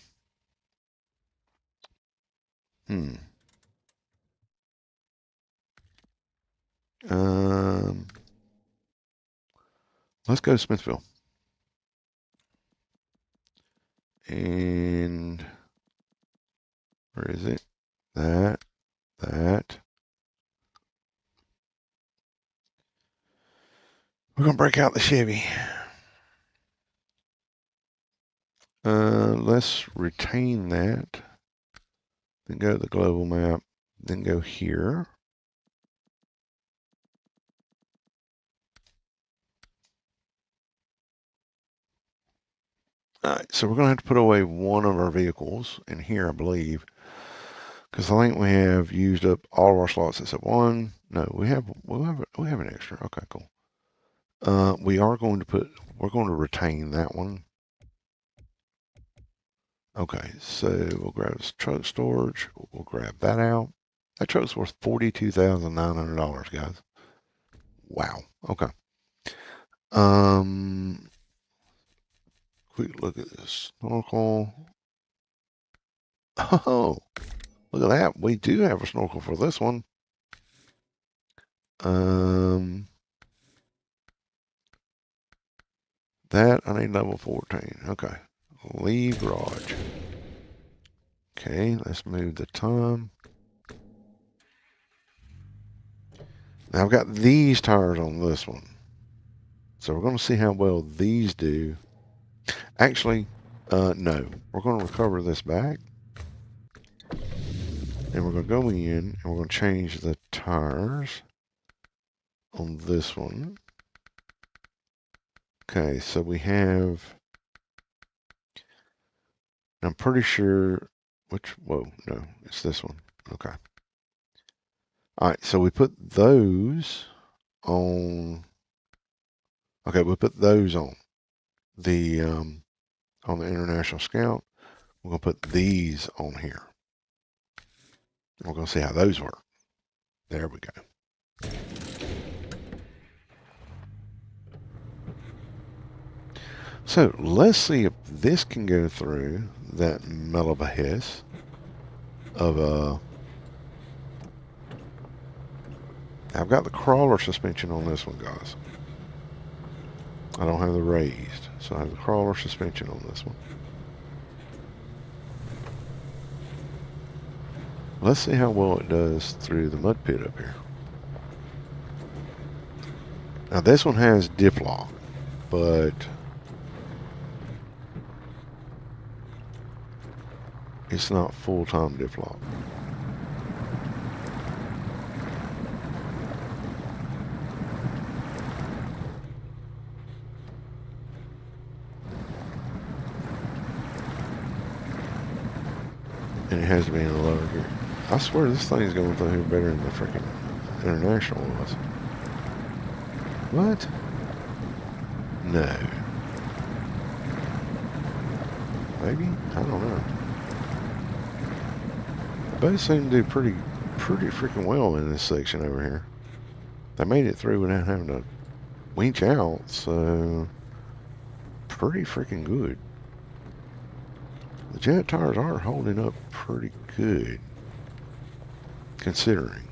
Hmm. Um. Let's go to Smithville. And where is it? That. We're gonna break out the Chevy. Let's retain that. Then go to the global map. Then go here. All right, so we're gonna have to put away one of our vehicles in here, I believe, Because I think we have used up all of our slots except one. No, we have an extra. Okay, cool. We're going to retain that one. Okay, so we'll grab this truck storage. We'll grab that out. That truck's worth $42,900, guys. Wow. Okay. Um, quick look at this snorkel. Oh, look at that. We do have a snorkel for this one. Um, that I need level 14. Okay. Leave garage. Okay, let's move the time. Now I've got these tires on this one. So we're going to see how well these do. Actually, no. We're going to recover this back. And we're going to go in and we're going to change the tires on this one. Okay, so we have, I'm pretty sure, whoa, no, it's this one. Okay. All right, so we put those on, okay, we put those on the International Scout. We're going to put these on here. And we're going to see how those work. There we go. So let's see if this can go through that millibahis of I've got the crawler suspension on this one, guys. I don't have the raised, so I have the crawler suspension on this one. Let's see how well it does through the mud pit up here. Now this one has dip lock, but it's not full-time dip lock. And it has to be in a lower gear. I swear this thing's going through here better than the freaking International was. What? No. Maybe? I don't know. The boats seem to do pretty freaking well in this section over here. They made it through without having to winch out, so pretty freaking good. The jet tires are holding up pretty good, considering.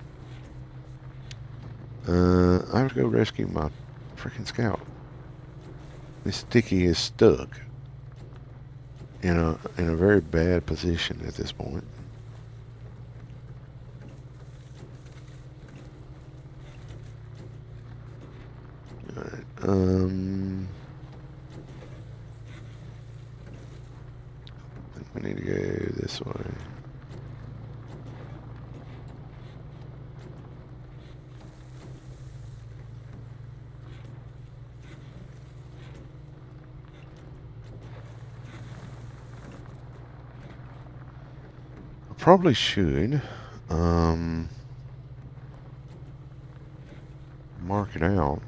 I have to go rescue my freaking scout. This sticky is stuck in a very bad position at this point. All right. I think we need to go this way. I probably should mark it out.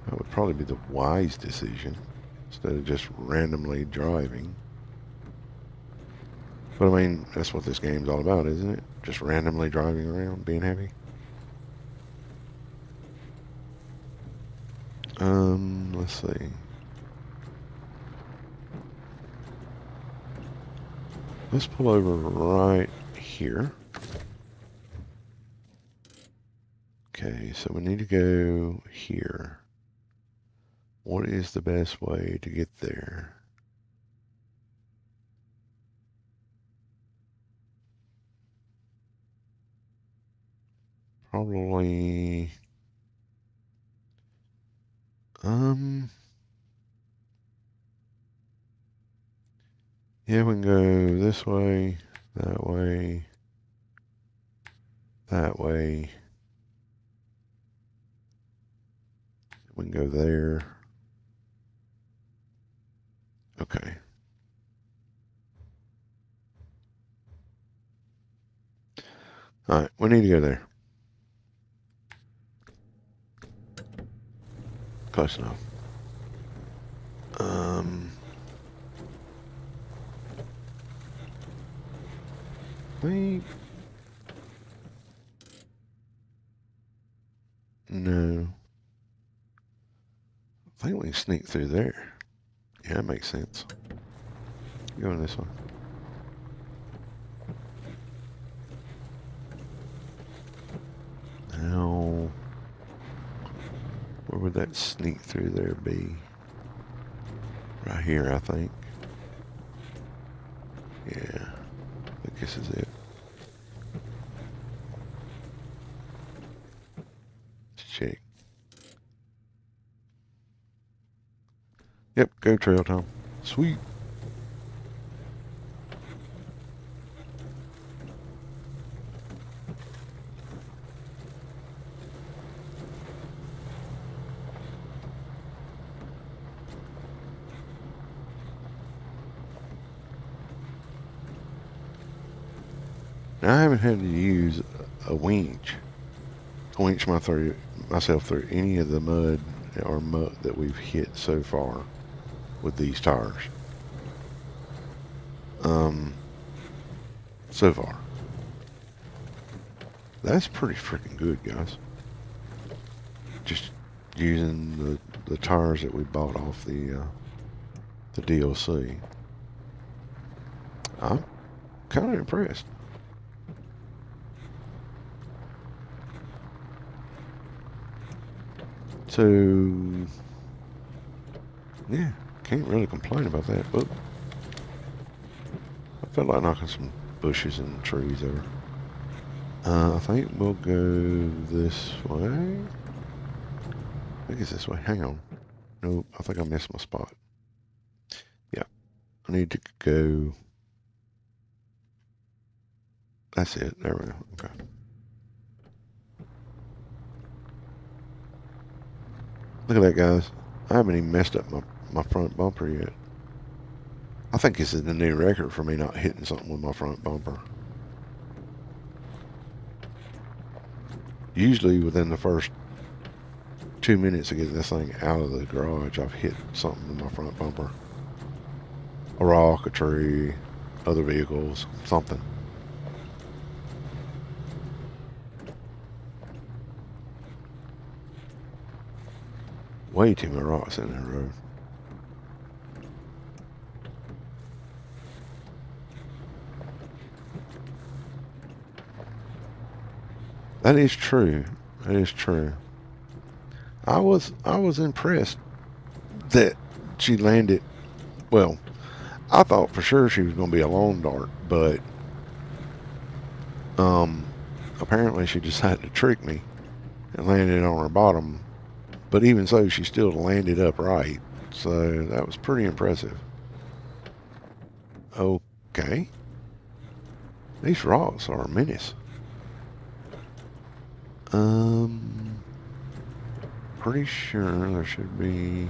That would probably be the wise decision instead of just randomly driving. But I mean, that's what this game's all about, isn't it? Just randomly driving around, being heavy. Let's see. Let's pull over right here. Okay, so we need to go here. What is the best way to get there? Probably, yeah, we can go this way, that way, that way. We can go there. Okay. Alright, we need to go there. Close enough. Wait. No. I think we can sneak through there. Yeah, that makes sense. Going this way. Now, where would that sneak through there be? Right here, I think. Yeah, I think this is it. Let's check. Yep, go trail, Tom. Sweet. Now, I haven't had to use a winch to winch myself through any of the mud or muck that we've hit so far with these tires. So far. That's pretty freaking good, guys. Just using the tires that we bought off the DLC. I'm kind of impressed. So, yeah, can't really complain about that. But I felt like knocking some bushes and trees over. I think we'll go this way. I think it's this way. Hang on. Nope, I think I missed my spot. Yeah, I need to go. That's it. There we go. Okay. Look at that, guys. I haven't even messed up my front bumper yet. I think this is the new record for me not hitting something with my front bumper. Usually within the first 2 minutes of getting this thing out of the garage, I've hit something with my front bumper. A rock, a tree, other vehicles, something. Way too many rocks in the road. That is true. That is true. I was impressed that she landed. Well, I thought for sure she was going to be a lawn dart, but apparently she decided to trick me and landed on her bottom. But even so, she still landed upright. So that was pretty impressive. Okay. These rocks are a menace. Pretty sure there should be.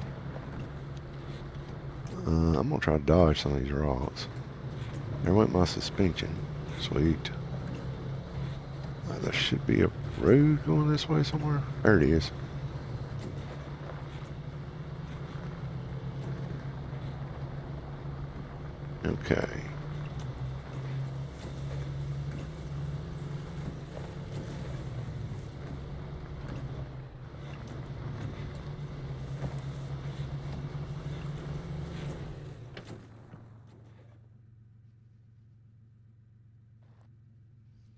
I'm gonna try to dodge some of these rocks. There went my suspension. Sweet. There should be a road going this way somewhere. There it is. Okay.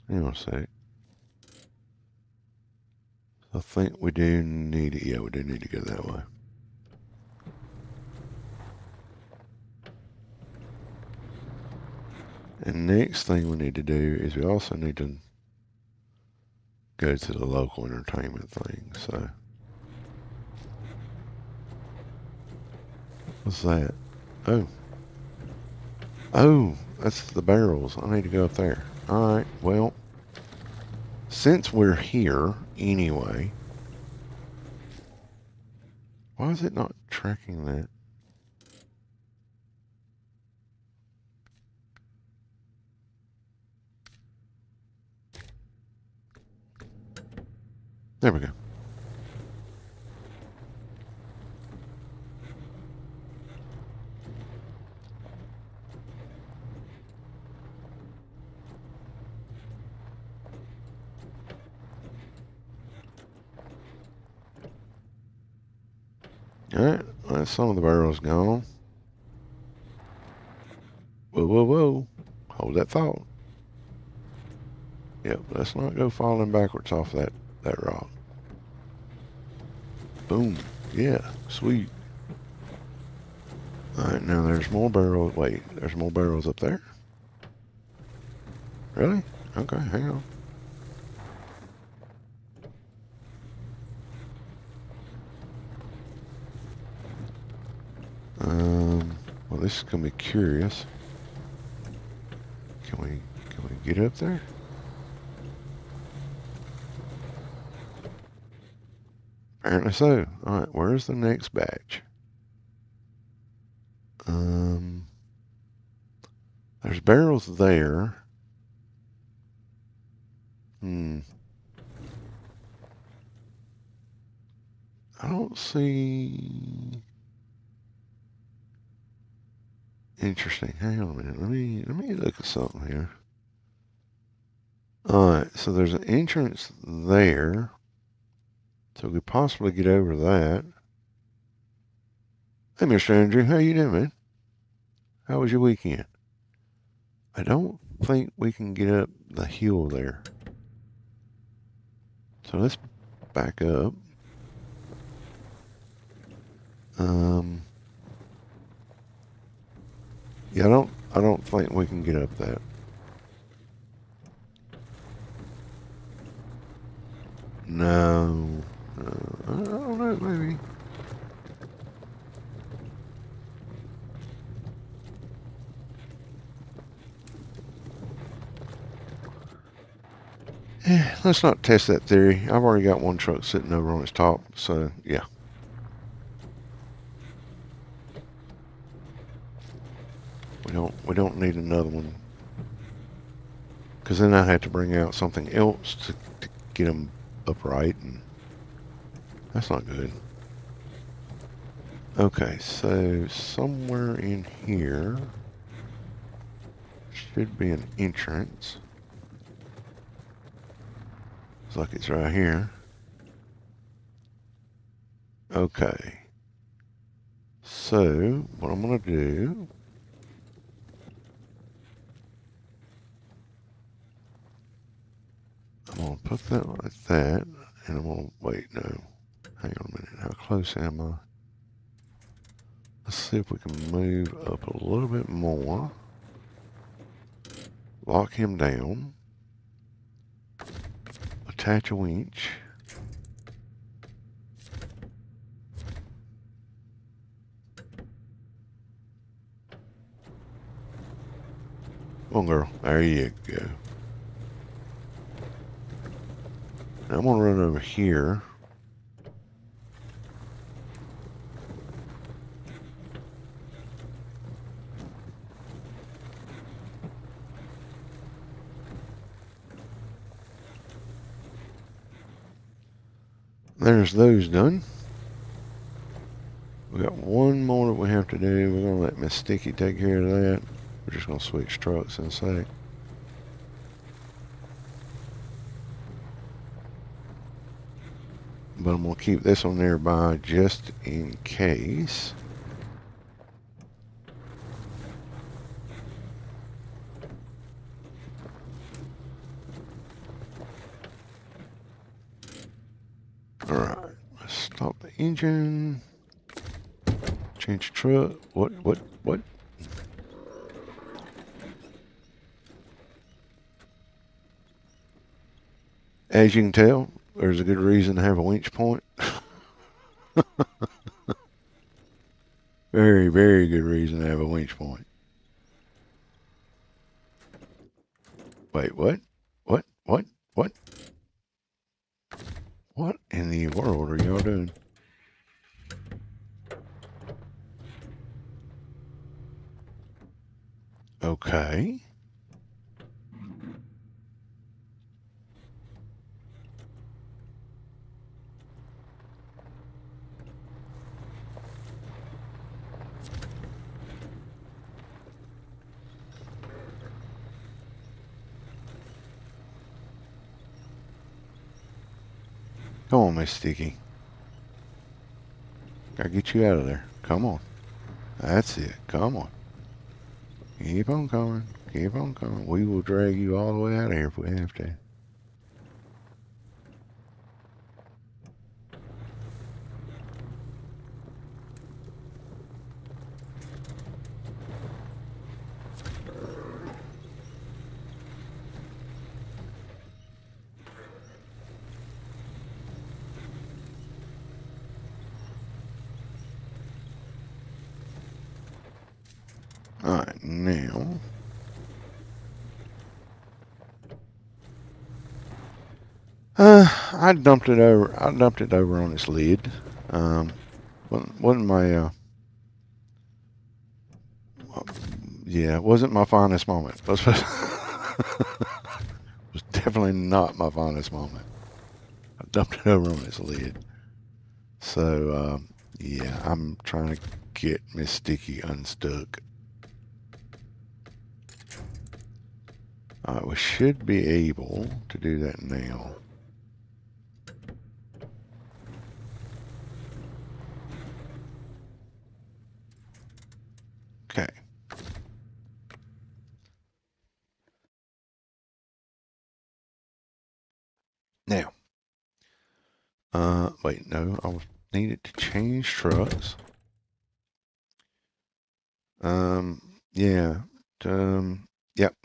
Hang on a sec. I think we do need to, yeah, we do need to go that way. And next thing we need to do is we also need to go to the local entertainment thing, so. What's that? Oh. Oh, that's the barrels. I need to go up there. Alright, well, since we're here anyway, why is it not tracking that? There we go. Alright, well, some of the barrels gone. Whoa, whoa, whoa. Hold that thought. Yep, let's not go falling backwards off that rock. Boom. Yeah, sweet. Alright, now there's more barrels. Wait, there's more barrels up there? Really? Okay, hang on. Well, this is gonna be curious. Can we get up there? Apparently so. Alright, where's the next batch? There's barrels there. Hmm. I don't see. Interesting. Hang on a minute. Let me look at something here. Alright, so there's an entrance there. So we could possibly get over that. Hey, Mr. Andrew, how you doing, man? How was your weekend? I don't think we can get up the hill there. So let's back up. Yeah, I don't think we can get up that. No. I don't know, maybe. Let's not test that theory. I've already got one truck sitting over on its top, so yeah. We don't need another one. Because then I'd have to bring out something else to get them upright, and that's not good. Okay, so somewhere in here should be an entrance. Looks like it's right here. Okay. So, what I'm going to do... I'm going to put that like that, and I'm going to... Wait, no. Hang on a minute. How close am I? Let's see if we can move up a little bit more. Lock him down. Attach a winch. Come on, girl. There you go. Now I'm going to run over here. There's those done. We got one more that we have to do. We're going to let Miss Sticky take care of that. We're just going to switch trucks in a sec. But I'm going to keep this one nearby just in case. Alright, let's stop the engine. Change truck. What? As you can tell, there's a good reason to have a winch point. Very, very good reason to have a winch point. Wait, what? What? What? What? What in the world are y'all doing? Okay. Come on, Miss Sticky. Gotta get you out of there. Come on. That's it. Come on. Keep on coming. Keep on coming. We will drag you all the way out of here if we have to. Alright, now. I dumped it over. I dumped it over on its lid. Um, wasn't my yeah, it wasn't my finest moment. Was definitely not my finest moment. I dumped it over on its lid. So yeah, I'm trying to get Miss Sticky unstuck. We should be able to do that now. Okay. Now, wait, no, I needed to change trucks. Yeah, yep,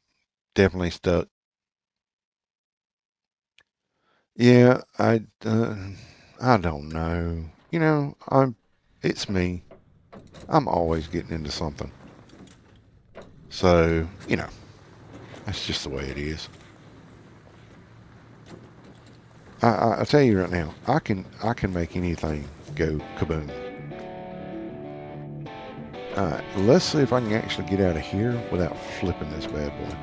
definitely stuck. Yeah, I don't know. It's me. I'm always getting into something. So, that's just the way it is. I tell you right now, I can make anything go kaboom. All right, let's see if I can actually get out of here without flipping this bad boy.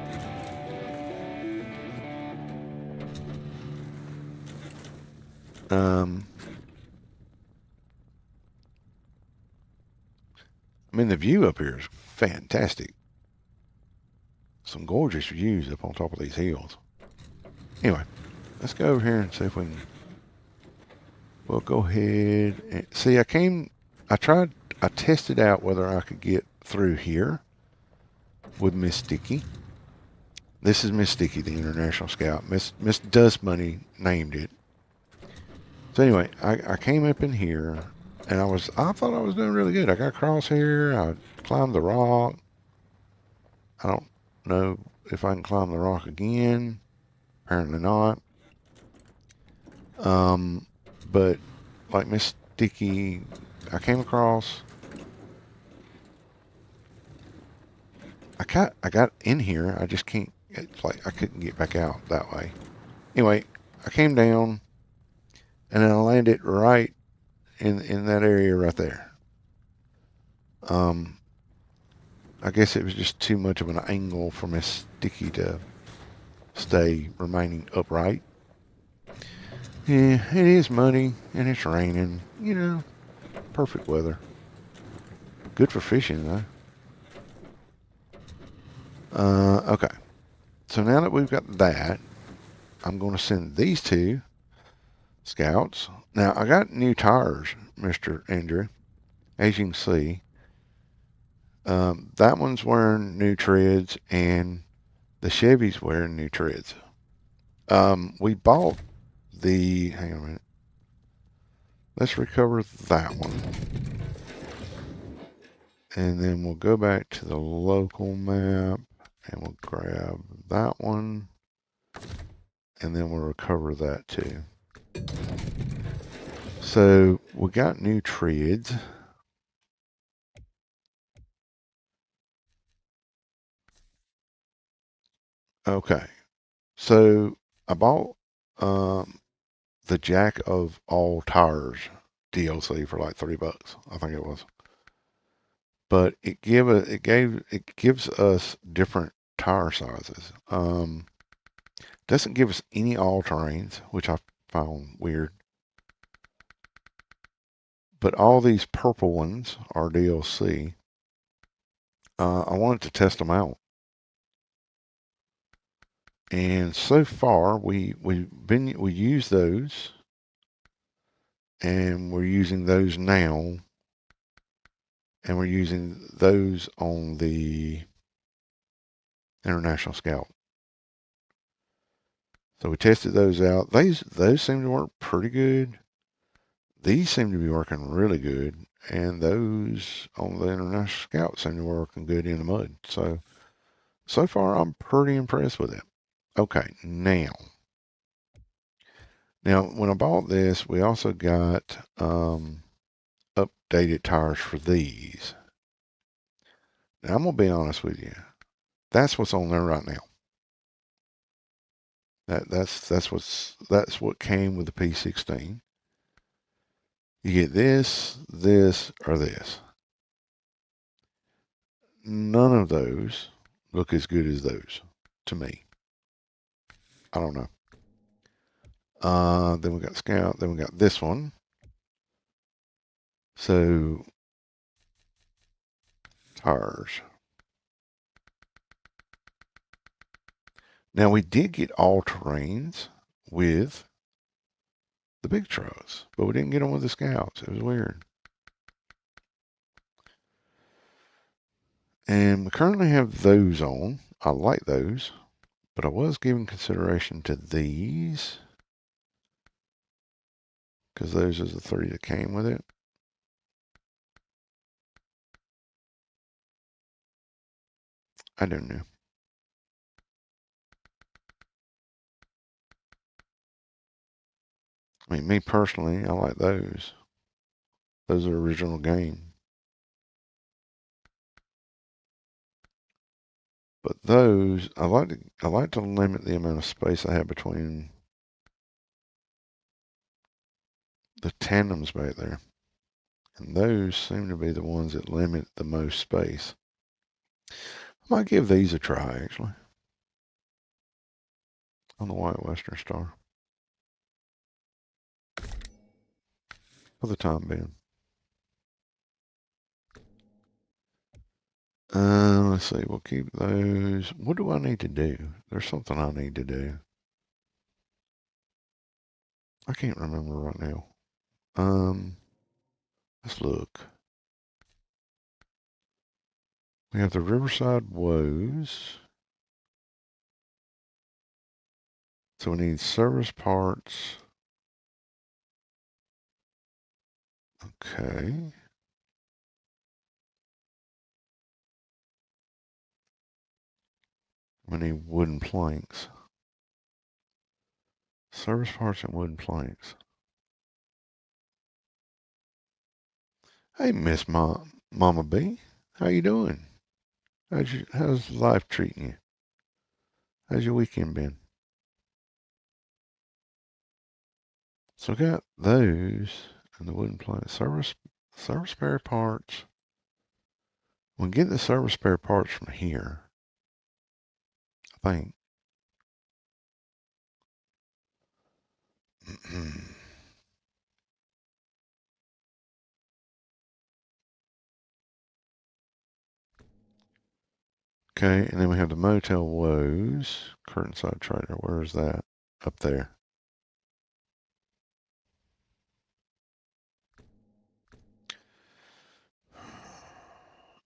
I mean, the view up here is fantastic. Some gorgeous views up on top of these hills. Anyway, let's go over here and see if we can. We'll go ahead and see. I tested out whether I could get through here with Miss Sticky. This is Miss Sticky, the International Scout. Miss Dust Money named it. So anyway, I came up in here and I thought I was doing really good. I got across here, I climbed the rock. I don't know if I can climb the rock again. Apparently not. Um, but like Miss Sticky, I came across. I got in here. I just can't. It's like I couldn't get back out that way. Anyway, I came down and then I landed right in that area right there. Um, I guess it was just too much of an angle for Miss Sticky to stay remaining upright. Yeah, it is muddy and it's raining. Perfect weather. Good for fishing though. Okay. So now that we've got that, I'm going to send these two scouts. Now I got new tires, Mr. Andrew. As you can see, that one's wearing new treads and the Chevy's wearing new treads. We bought hang on a minute. Let's recover that one. And then we'll go back to the local map and we'll grab that one. And then we'll recover that too. So we got new treads. Okay. So I bought the Jack of All Tires DLC for like $3, I think it was. But it gives us different tire sizes. Doesn't give us any all terrains, which I found weird. But all these purple ones are DLC. I wanted to test them out. And so far we use those and we're using those now, and we're using those on the International Scout. So we tested those out. Those seem to work pretty good. These seem to be working really good, and those on the International Scout seem to be working good in the mud. So far I'm pretty impressed with it. Okay, now when I bought this, we also got updated tires for these. Now I'm gonna be honest with you. That's what's on there right now. That's what came with the P16. You get this, or this. None of those look as good as those to me. I don't know. Then we got Scout. Then we got this one. So tires. Now we did get all terrains with the big trucks, but we didn't get them with the Scouts. It was weird. And we currently have those on. I like those, but I was giving consideration to these because those are the 3 that came with it. I don't know. I mean, me personally, I like those. Those are original game. But those, I like to limit the amount of space I have between the tandems back there. And those seem to be the ones that limit the most space. I might give these a try, actually, on the White Western Star. For the time being. Let's see, we'll keep those. What do I need to do? There's something I need to do. I can't remember right now. Let's look. We have the Riverside Woes. So we need service parts. Okay. We need wooden planks. Service parts and wooden planks. Hey, Miss Mama B, how you doing? How's life treating you? How's your weekend been? So we got those and the wooden planks. Service spare parts. We can get the service spare parts from here, I think. Okay, and then we have the Motel Woes. Curtainside Trader. Where is that? Up there.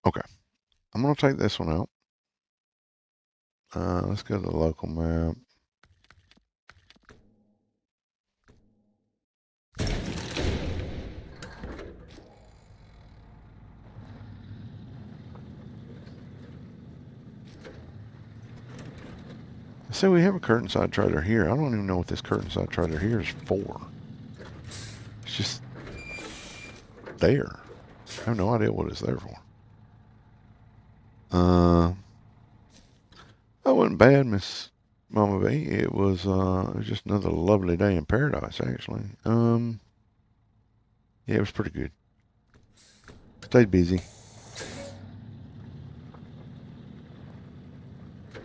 Okay. I'm going to take this one out. Let's go to the local map. So we have a curtainside trader here. I don't even know what this curtainside trader here is for. It's just there. I have no idea what it's there for. That wasn't bad, Miss Mama B. It was just another lovely day in paradise, actually. Yeah, it was pretty good. Stayed busy.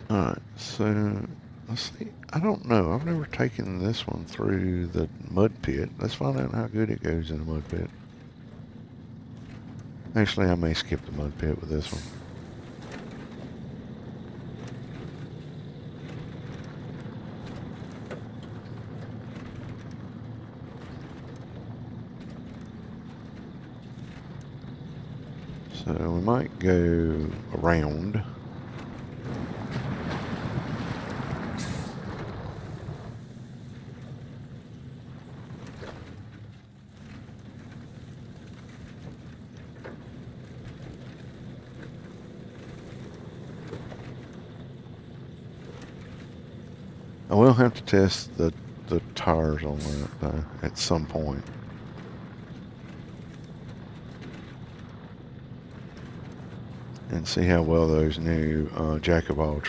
Alright, so let's see. I don't know. I've never taken this one through the mud pit. Let's find out how good it goes in the mud pit. Actually, I may skip the mud pit with this one. So we might go around. I will have to test the tires on that at some point. And see how well those new Jack of all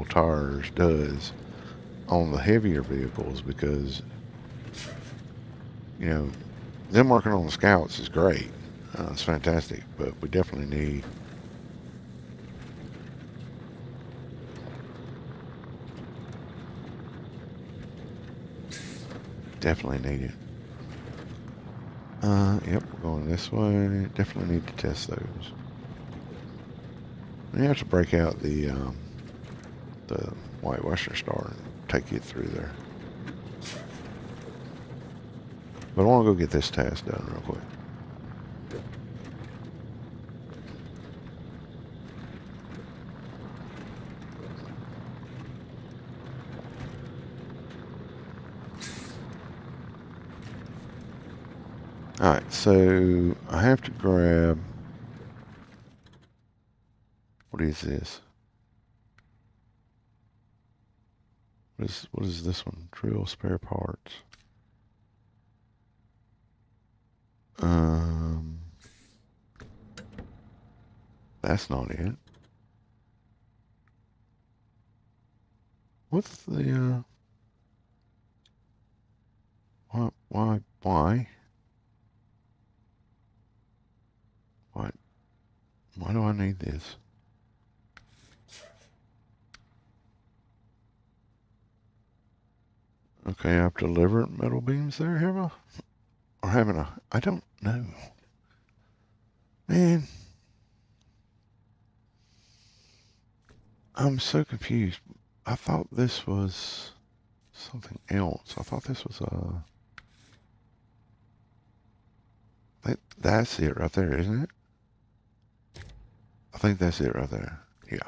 tires does on the heavier vehicles, because you know them working on the Scouts is great. It's fantastic, but we definitely need it. Yep, we're going this way. Definitely need to test those. You have to break out the White Western Star and take it through there. But I want to go get this task done real quick. Alright, so I have to grab... What is this? What is this one? Drill spare parts. That's not it. What's the, why? Why do I need this? Okay, I've delivered metal beams there, have I? Or haven't I? I don't know. Man, I'm so confused. I thought this was something else. I thought this was that's it right there, isn't it? I think that's it right there. Yeah.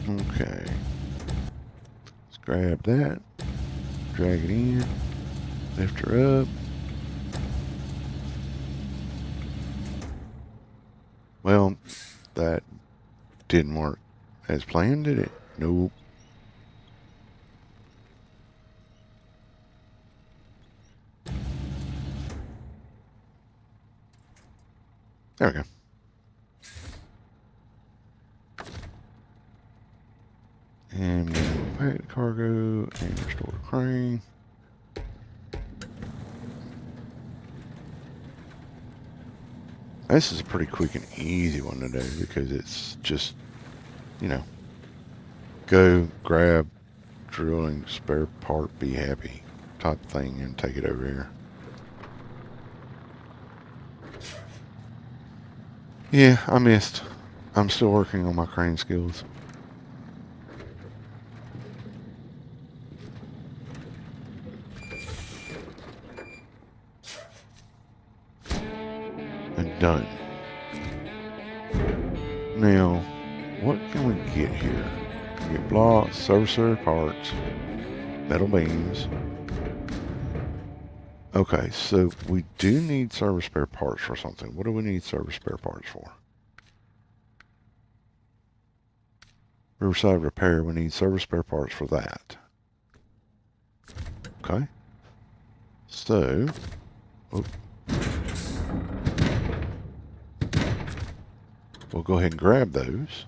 Okay. Let's grab that. Drag it in. Lift her up. Well, that didn't work as planned, did it? Nope. There we go. And we'll pack the cargo and restore the crane. This is a pretty quick and easy one to do, because it's just, you know, go grab drilling spare part, be happy type thing, and take it over here. Yeah, I missed. I'm still working on my crane skills. And done. Now, what can we get here? We get blocks, service parts, metal beams. Okay, so we do need service spare parts for something. What do we need service spare parts for? Riverside repair, we need service spare parts for that. Okay. So, Oh, we'll go ahead and grab those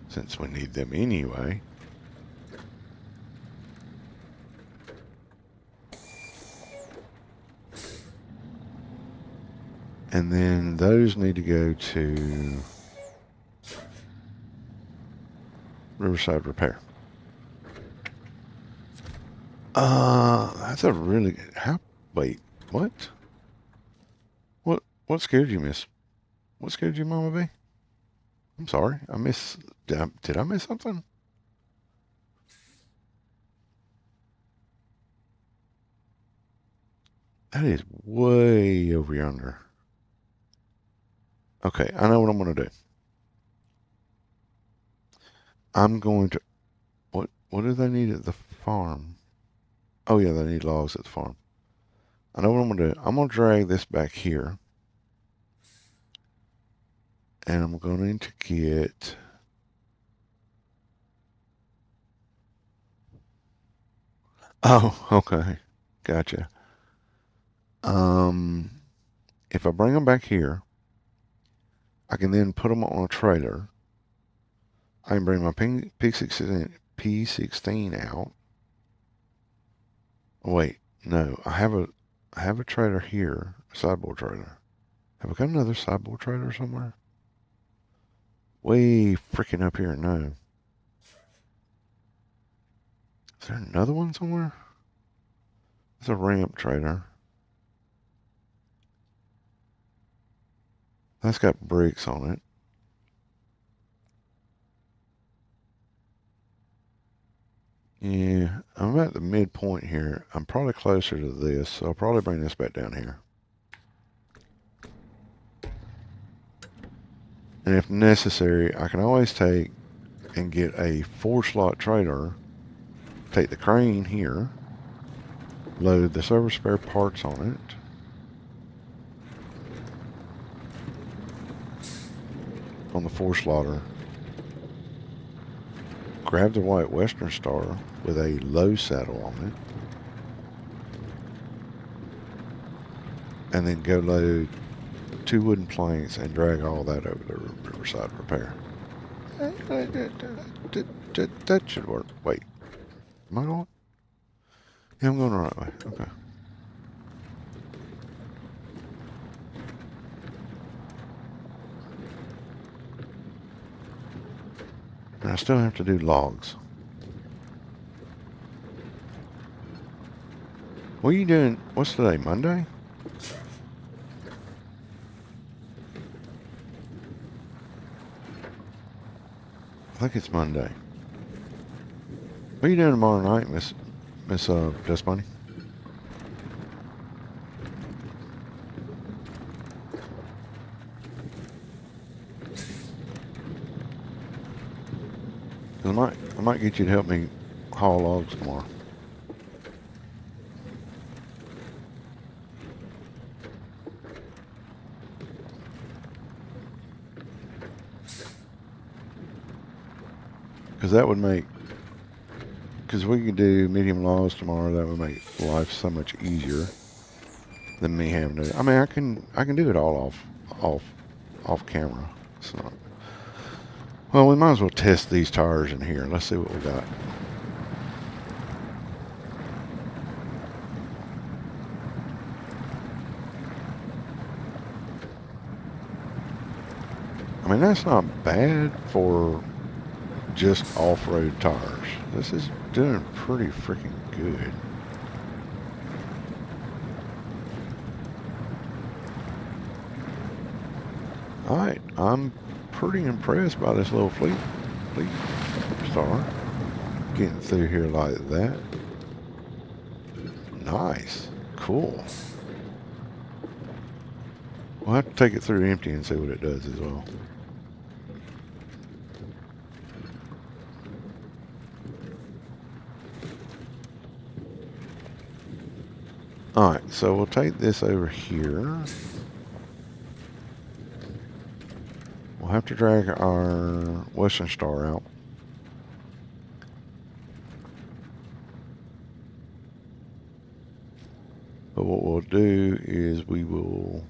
since we need them anyway. And then those need to go to Riverside Repair. That's a really good. Wait, what? What scared you, miss? What scared you, Mama B? I'm sorry. Did I miss something? That is way over yonder. Okay, I know what I'm going to do. I'm going to. What do they need at the farm? Oh, yeah, they need logs at the farm. I know what I'm going to do. I'm going to drag this back here. And I'm going to get. Oh, okay. Gotcha. If I bring them back here, I can then put them on a trailer. I can bring my P16 out. Wait, no, I have a trailer here, a sideboard trailer. Have I got another sideboard trailer somewhere? Way freaking up here, no. Is there another one somewhere? It's a ramp trailer. That's got bricks on it. Yeah, I'm at the midpoint here. I'm probably closer to this, so I'll probably bring this back down here. And if necessary, I can always take and get a 4-slot trailer, take the crane here, load the service spare parts on it, on the 4-slotter, grab the white Western Star with a low saddle on it, and then go load 2 wooden planks and drag all that over to Riverside Repair. That should work. Wait, am I going? Yeah, I'm going the right way. Okay. And I still have to do logs. What are you doing? What's today, Monday? I think it's Monday. What are you doing tomorrow night, Miss Just Bunny? I might get you to help me haul logs tomorrow. Because that would make, because we could do medium logs tomorrow, that would make life so much easier than me having to. I mean, I can do it all off camera. So, well, we might as well test these tires in here. Let's see what we got. I mean, that's not bad for just off-road tires. This is doing pretty freaking good. Alright, I'm pretty impressed by this little fleet star. Getting through here like that. Nice. Cool. We'll have to take it through empty and see what it does as well. Alright, so we'll take this over here. We'll have to drag our Western Star out. But what we'll do is we'll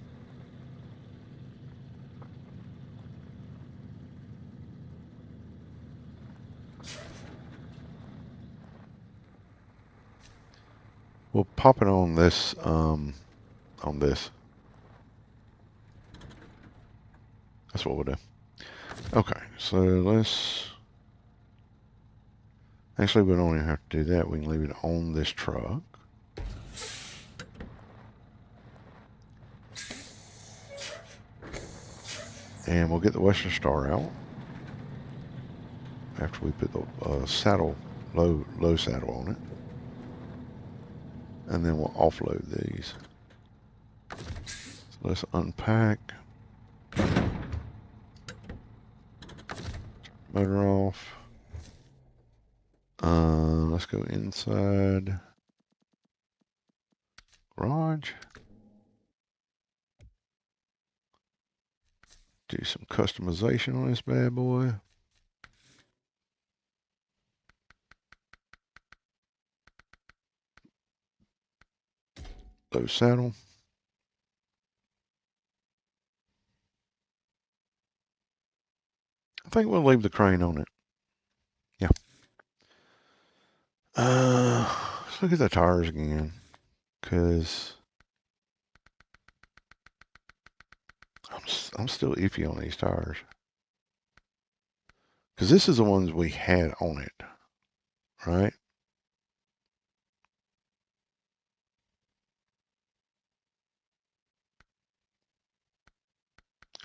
pop it on this on this. That's what we'll do. Okay, so let's actually we don't even have to do that. We can leave it on this truck. And we'll get the Western Star out after we put the saddle, low saddle on it. And then we'll offload these. So let's unpack. Motor off. Let's go inside. Garage. Do some customization on this bad boy. Low saddle. I think we'll leave the crane on it. Yeah. Let's look at the tires again, because I'm still iffy on these tires. Because this is the ones we had on it, right?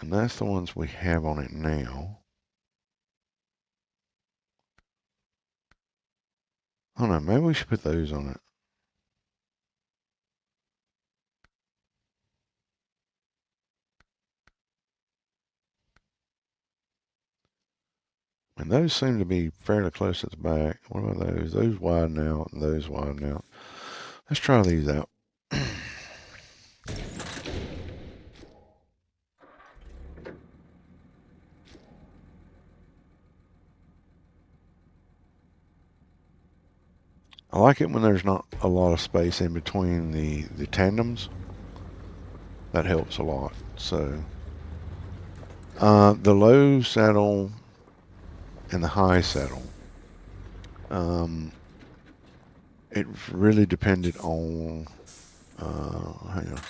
And that's the ones we have on it now. I don't know, maybe we should put those on it. And those seem to be fairly close at the back. What about those? Those widen out and those widen out. Let's try these out. I like it when there's not a lot of space in between the tandems. That helps a lot. So the low saddle and the high saddle, it really depended on, hang on.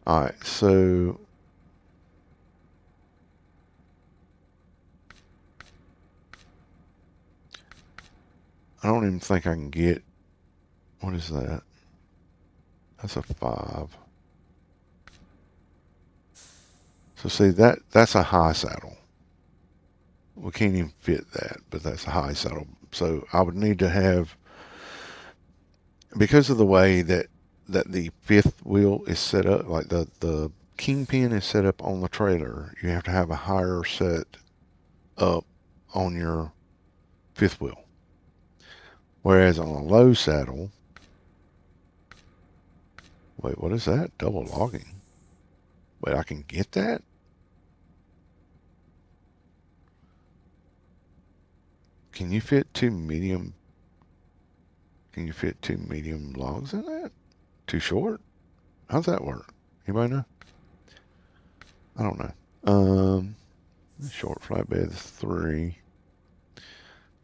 All right, so I don't even think I can get, what is that? That's a 5. So see, that's a high saddle. We can't even fit that, but that's a high saddle. So I would need to have, because of the way that the fifth wheel is set up, like the kingpin is set up on the trailer, you have to have a higher set up on your fifth wheel. Whereas on a low saddle, wait, what is that? Double logging. Wait, I can get that? Can you fit two medium? Can you fit two medium logs in that? Too short? How's that work? Anybody know? I don't know. Short flatbed 3.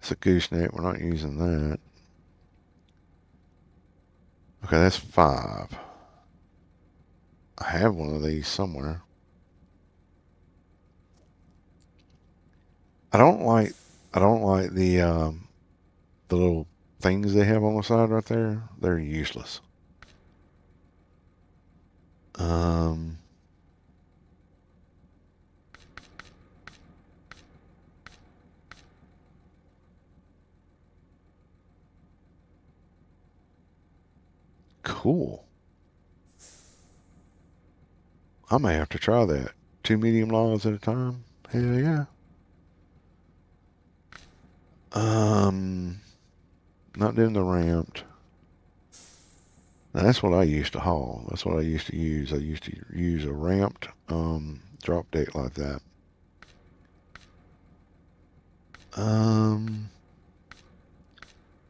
It's a gooseneck. We're not using that. Okay, that's 5. I have one of these somewhere. I don't like the little things they have on the side right there. They're useless. Cool. I may have to try that. 2 medium logs at a time. Hell yeah. Not doing the ramped. Now, that's what I used to haul. That's what I used to use. I used to use a ramped drop deck like that. I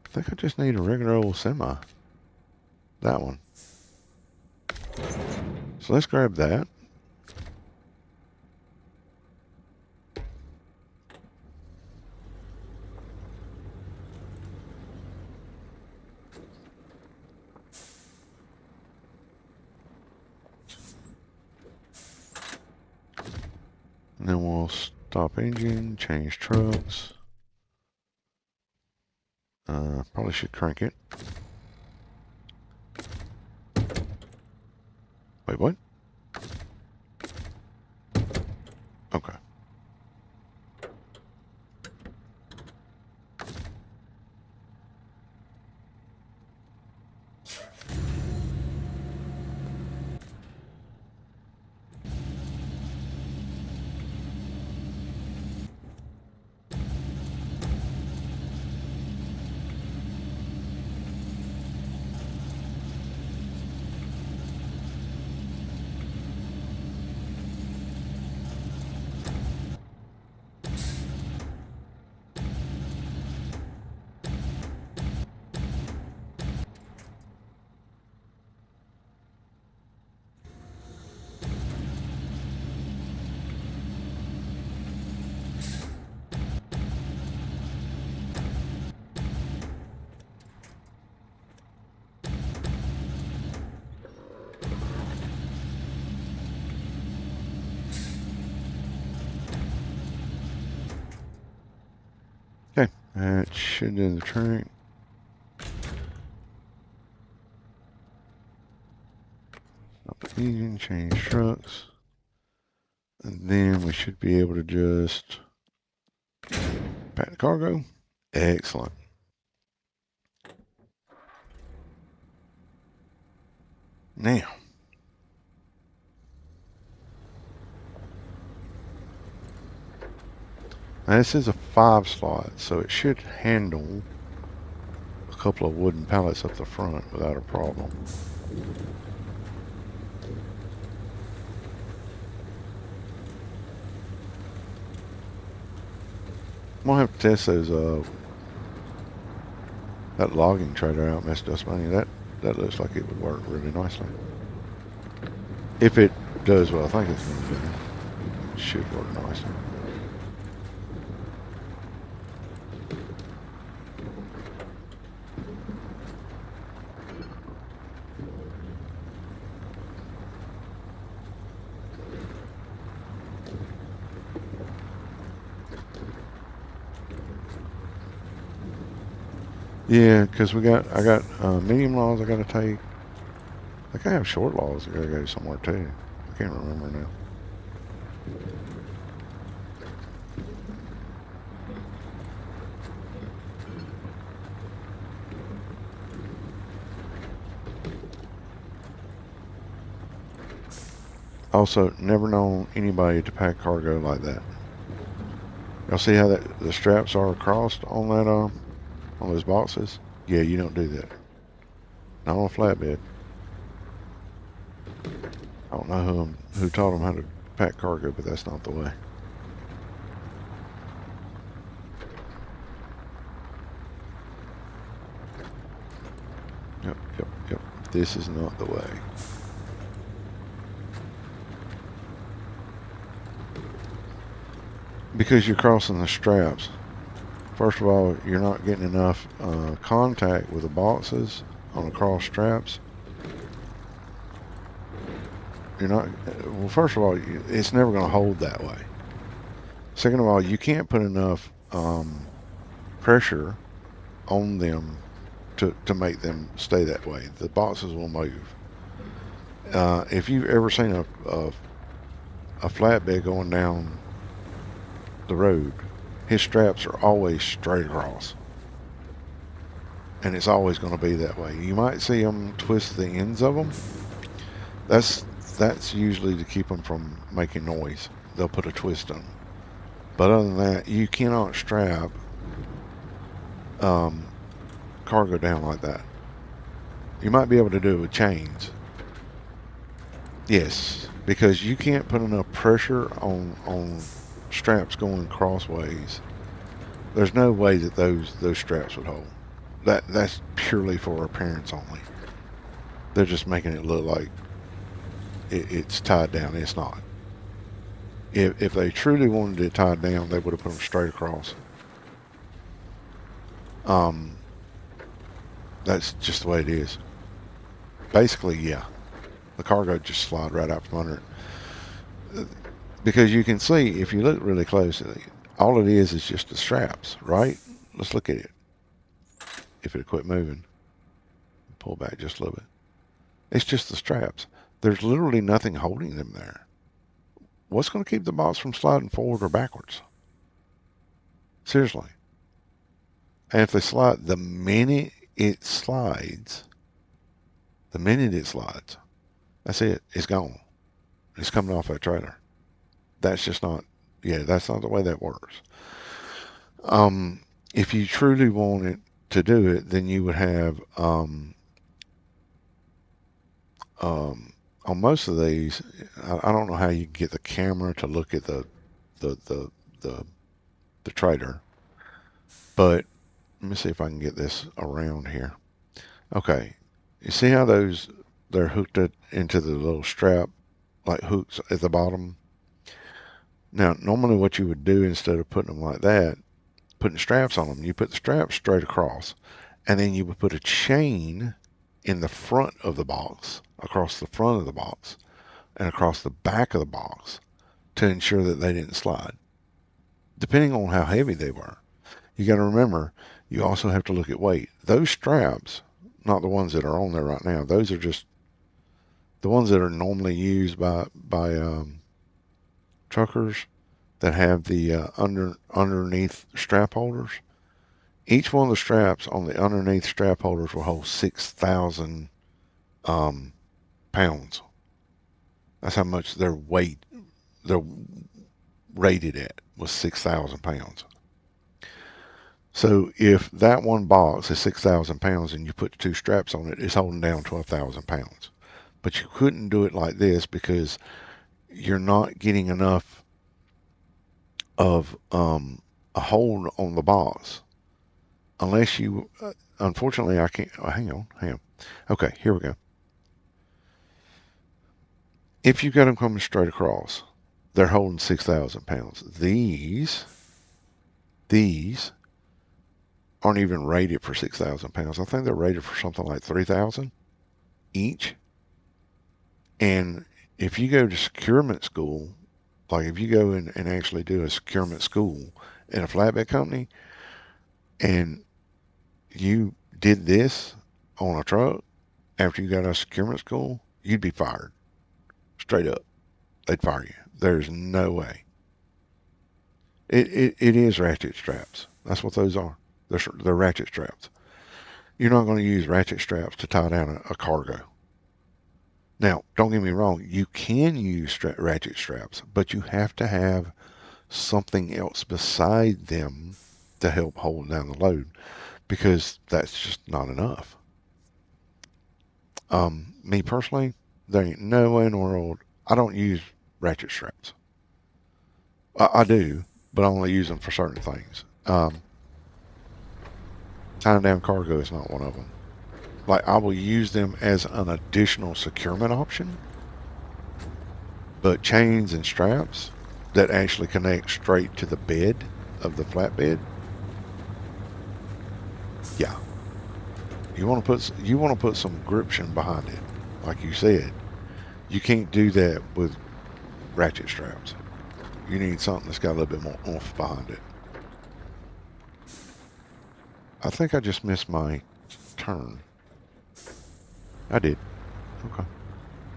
think I just need a regular old semi. That one. So let's grab that. And then we'll stop engine, change trucks. Probably should crank it. Wait, what? Okay. Okay, that should do the trick. Stop the engine, change trucks. And then we should be able to just pack the cargo. Excellent. Now, this is a 5 slot, so it should handle a couple of wooden pallets up the front without a problem. I'm gonna have to test those that logging trailer out, Miss Dustmoney. That looks like it would work really nicely. If it does what I think it's going to do, it should work nicely. Yeah, because I got medium laws I got to take. I think I have short laws that got to go somewhere too. I can't remember now. Also, never known anybody to pack cargo like that. Y'all see how the straps are crossed on that on those boxes? Yeah, you don't do that. Not on a flatbed. I don't know who taught them how to pack cargo, but that's not the way. Yep. This is not the way. Because you're crossing the straps. First of all, you're not getting enough contact with the boxes on the cross straps. You're not, well, first of all, it's never going to hold that way. Second of all, you can't put enough pressure on them to make them stay that way. The boxes will move. If you've ever seen a flatbed going down the road, his straps are always straight across. And it's always going to be that way. You might see them twist the ends of them. That's usually to keep them from making noise. They'll put a twist on them. But other than that, you cannot strap cargo down like that. You might be able to do it with chains. Yes, because you can't put enough pressure on straps going crossways. There's no way that those straps would hold. That's purely for appearance only. They're just making it look like it's tied down. It's not. If they truly wanted it tied down, they would have put them straight across. Um, that's just the way it is. Basically, yeah, the cargo just slide right out from under it. Because you can see, if you look really closely, all it is just the straps, right? Let's look at it. If it quit moving, pull back just a little bit. It's just the straps. There's literally nothing holding them there. What's going to keep the box from sliding forward or backwards? Seriously. And if they slide, the minute it slides, that's it. It's gone. It's coming off that trailer. That's just not, yeah, that's not the way that works. If you truly wanted to do it, then you would have, on most of these, I don't know how you get the camera to look at the, the, the, the trailer, but let me see if I can get this around here. Okay. You see how they're hooked into the little strap, like hooks at the bottom? Now, normally what you would do instead of putting them like that, putting straps on them, you put the straps straight across, and then you would put a chain in the front of the box, across the front of the box, and across the back of the box to ensure that they didn't slide, depending on how heavy they were. You got to remember, you also have to look at weight. Those straps, not the ones that are on there right now, those are just the ones that are normally used by truckers that have the underneath strap holders. Each one of the straps on the underneath strap holders will hold 6,000 um, pounds. That's how much their weight they're rated at, was 6,000 pounds. So if that one box is 6,000 pounds and you put two straps on it, it's holding down 12,000 pounds. But you couldn't do it like this because you're not getting enough of a hold on the box unless you. Unfortunately, I can't. Oh, hang on. Okay, here we go. If you got them coming straight across, they're holding 6,000 pounds. These aren't even rated for 6,000 pounds. I think they're rated for something like 3,000 each. And if you go to securement school, like if you go and actually do a securement school in a flatbed company, and you did this on a truck after you got out of securement school, you'd be fired. Straight up. They'd fire you. There's no way. It is ratchet straps. That's what those are. They're ratchet straps. You're not going to use ratchet straps to tie down a cargo. Now, don't get me wrong. You can use ratchet straps, but you have to have something else beside them to help hold down the load because that's just not enough. Me personally, there ain't no way in the world. I don't use ratchet straps. I do, but I only use them for certain things. Tying down cargo is not one of them. Like I will use them as an additional securement option, but chains and straps that actually connect straight to the bed of the flatbed, yeah, you want to put some gription behind it, like you said. You can't do that with ratchet straps. You need something that's got a little bit more oomph behind it. I think I just missed my turn. I did. Okay.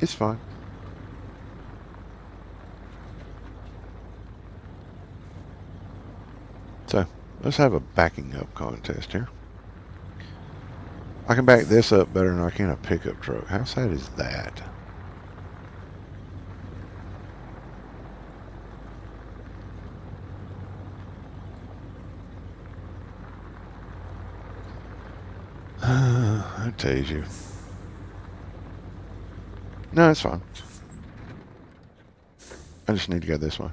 It's fine. So let's have a backing up contest here. I can back this up better than I can a pickup truck. How sad is that? I tease you. No, it's fine. I just need to go this way.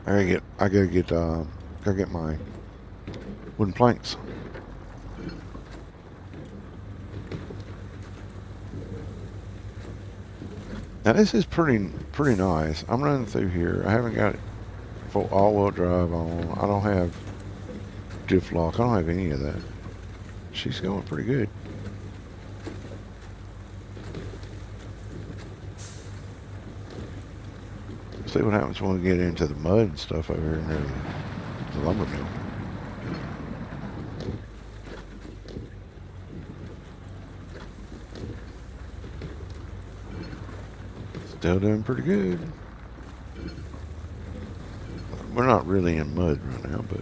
I gotta get my wooden planks. Now this is pretty nice. I'm running through here. I haven't got it full all-wheel drive on. I don't have diff lock. I don't have any of that. She's going pretty good. See what happens when we get into the mud and stuff over here near the lumber mill. Still doing pretty good. We're not really in mud right now, but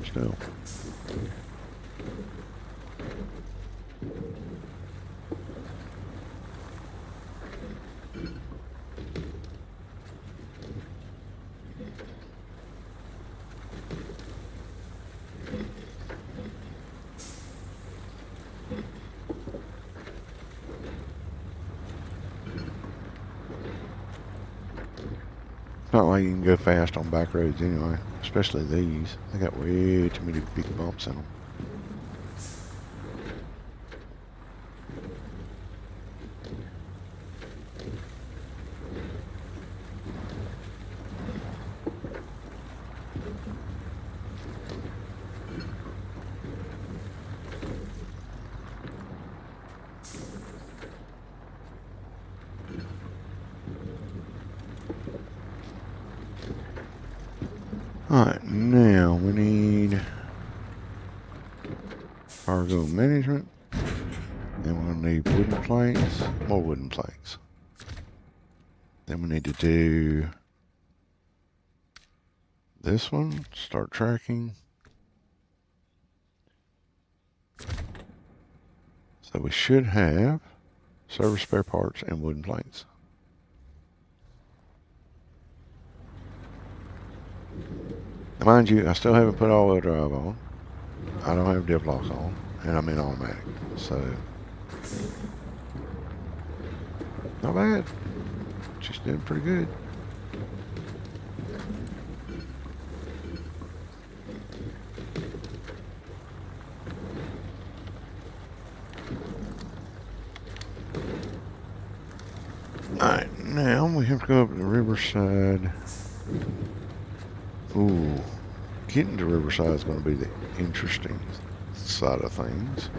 still. Not like you can go fast on back roads anyway, especially these. They got way too many big bumps in them. Alright, now we need cargo management. Then we're going to need wooden planks, more wooden planks. Then we need to do this one, start tracking. So we should have service spare parts and wooden planks. Now mind you, I still haven't put all-wheel drive on. I don't have diff lock on, and I'm in automatic. So, not bad. She's doing pretty good. Alright, now we have to go up to the riverside. Ooh, getting to riverside is going to be the interesting side of things.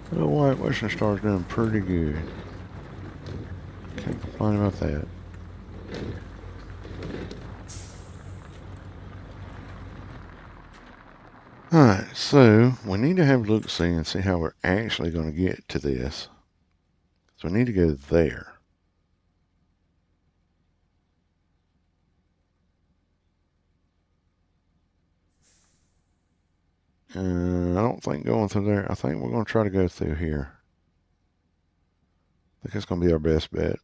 The White Western Star's doing pretty good. Can't complain about that. Alright, so we need to have a look-see and see how we're actually going to get to this. So we need to go there. I don't think going through there. I think we're going to try to go through here. I think that's going to be our best bet.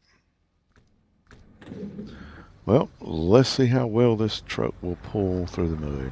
Well, let's see how well this truck will pull through the mud.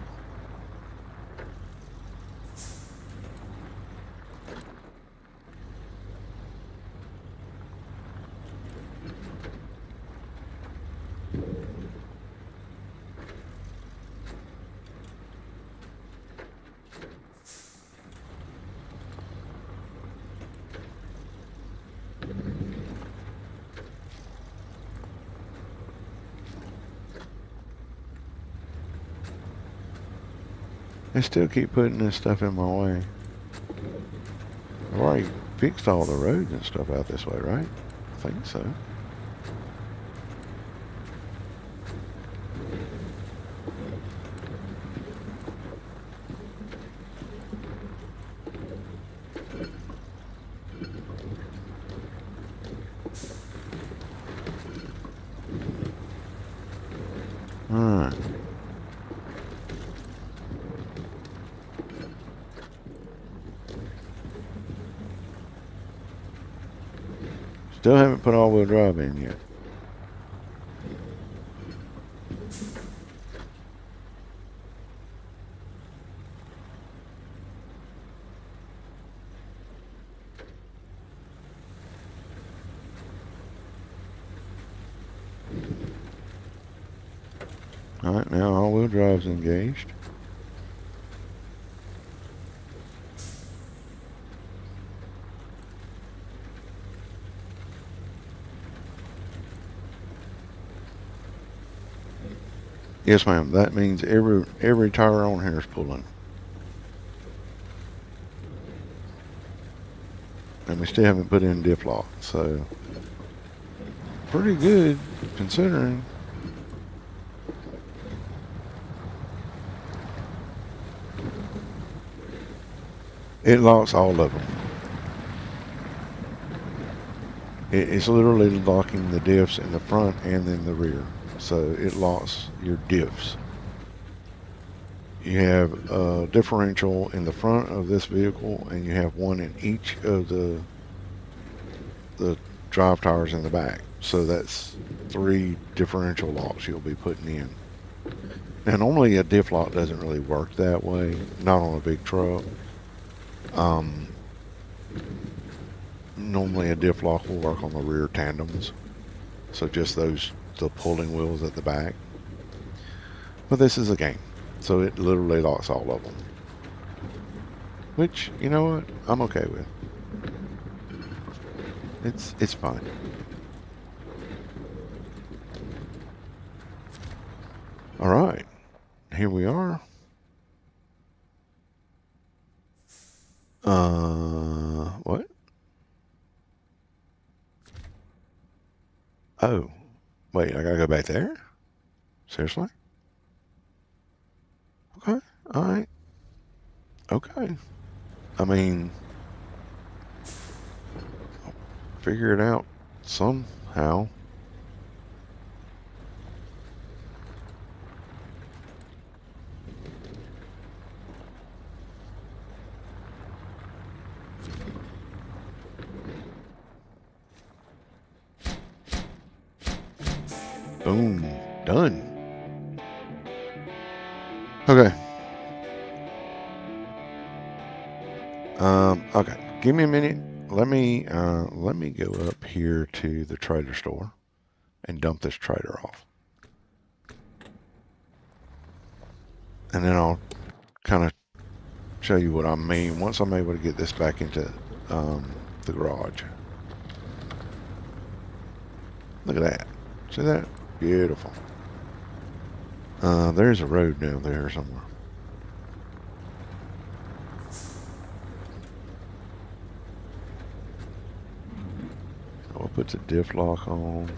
They still keep putting this stuff in my way. I've already fixed all the roads and stuff out this way, right? I think so. Alright. Still haven't put all-wheel drive in yet. Alright, now all-wheel drive's engaged. Yes, ma'am. That means every tire on here is pulling. And we still haven't put in diff lock, so pretty good considering. It locks all of them. It's literally locking the diffs in the front and in the rear. So it locks your diffs. You have a differential in the front of this vehicle, and you have one in each of the drive tires in the back. So that's 3 differential locks you'll be putting in. Now normally a diff lock doesn't really work that way, not on a big truck. Normally a diff lock will work on the rear tandems, so just the pulling wheels at the back. But this is a game, so it literally locks all of them, which, you know what, I'm okay with. It's fine. All right, here we are. What? Oh, wait, I gotta go back there? Seriously? Okay, all right. Okay. I mean, I'll figure it out somehow. Boom. Done. Okay. Okay. Give me a minute. Let me go up here to the trailer store and dump this trailer off. And then I'll kind of show you what I mean once I'm able to get this back into the garage. Look at that. See that? Beautiful. There's a road down there somewhere. I'll put the diff lock on.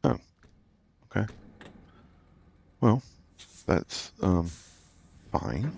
Oh, okay. Well, that's fine.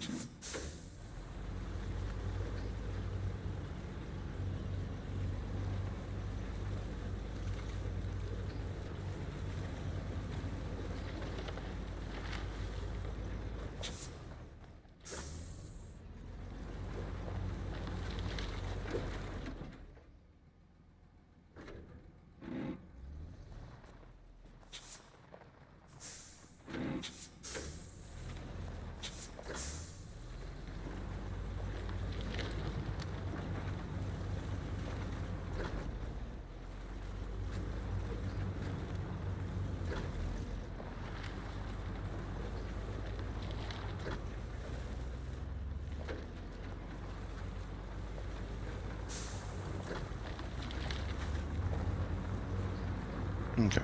Okay,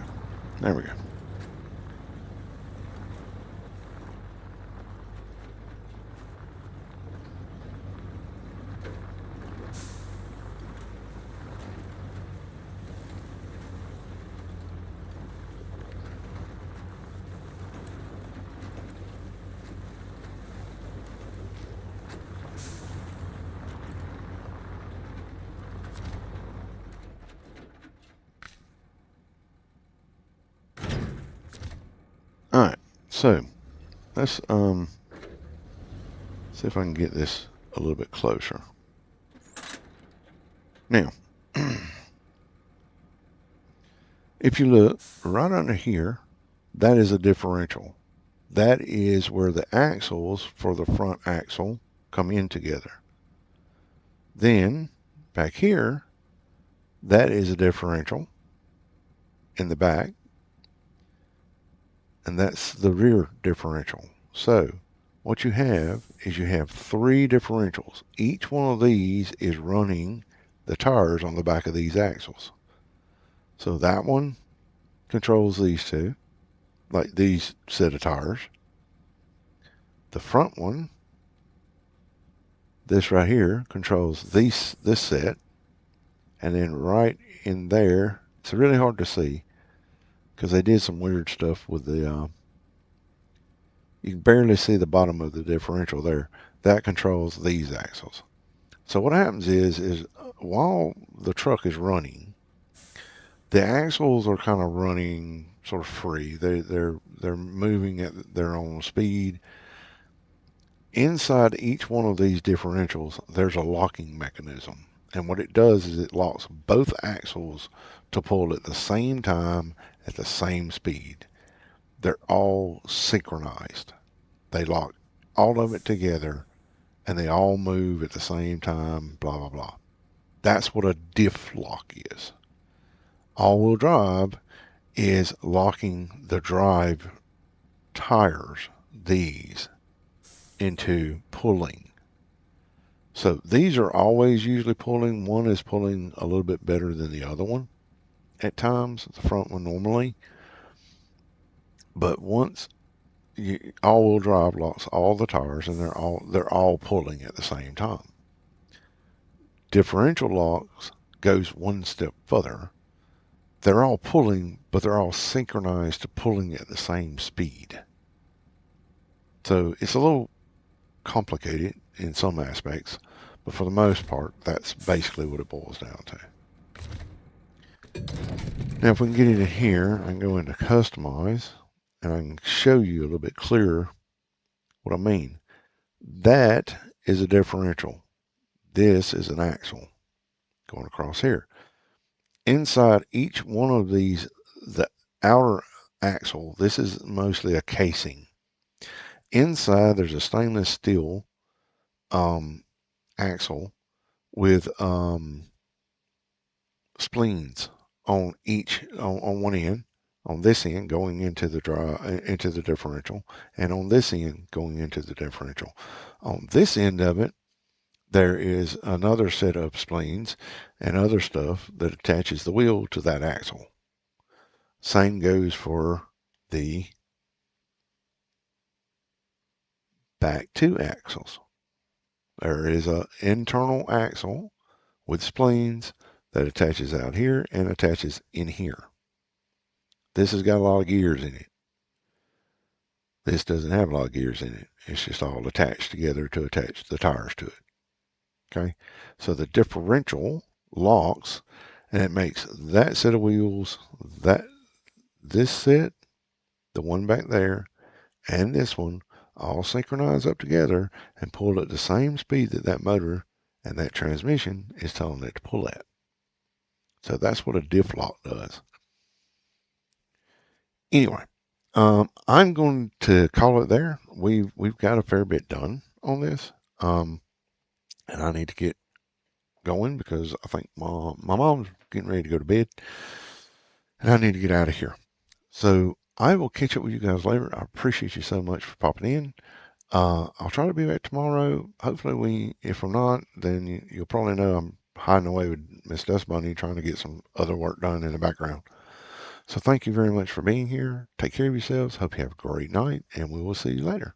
there we go. All right, so let's see if I can get this a little bit closer. Now, if you look right under here, that is a differential. That is where the axles for the front axle come in together. Then back here, that is a differential in the back, and that's the rear differential. So what you have is you have three differentials. Each one of these is running the tires on the back of these axles. So that one controls these two, like these set of tires. The front one, this right here, controls this set, and then right in there, it's really hard to see because they did some weird stuff with the. You can barely see the bottom of the differential there. That controls these axles. So what happens is while the truck is running, the axles are kind of running sort of free. They're moving at their own speed. Inside each one of these differentials, there's a locking mechanism. And what it does is it locks both axles to pull at the same time at the same speed. They're all synchronized. They lock all of it together and they all move at the same time, blah, blah, blah. That's what a diff lock is. All wheel drive is locking the drive tires, these, into pulling. So these are always usually pulling. One is pulling a little bit better than the other one at times, the front one normally. But once all-wheel drive locks all the tires and they're all pulling at the same time. Differential locks goes one step further. They're all pulling, but they're all synchronized to pulling at the same speed. So it's a little complicated in some aspects, but for the most part, that's basically what it boils down to. Now, if we can get into here, I can go into customize and I can show you a little bit clearer what I mean. That is a differential. This is an axle going across here. Inside each one of these, the outer axle, this is mostly a casing. Inside, there's a stainless steel axle with spleens on one end, on this end going into the differential, and on this end going into the differential. On this end of it, there is another set of spleens and other stuff that attaches the wheel to that axle. Same goes for the back two axles. There is an internal axle with spleens that attaches out here and attaches in here. This has got a lot of gears in it. This doesn't have a lot of gears in it. It's just all attached together to attach the tires to it. Okay, so the differential locks and it makes that set of wheels, this set, the one back there, and this one all synchronize up together and pull at the same speed that that motor and that transmission is telling it to pull at. So that's what a diff lock does. Anyway, I'm going to call it there. We've got a fair bit done on this, and I need to get going because I think my mom's getting ready to go to bed, and I need to get out of here. So I will catch up with you guys later. I appreciate you so much for popping in. I'll try to be back tomorrow. Hopefully, if I'm not, then you'll probably know I'm hiding away with Miss Dust Bunny trying to get some other work done in the background. So thank you very much for being here. Take care of yourselves. Hope you have a great night, and we will see you later.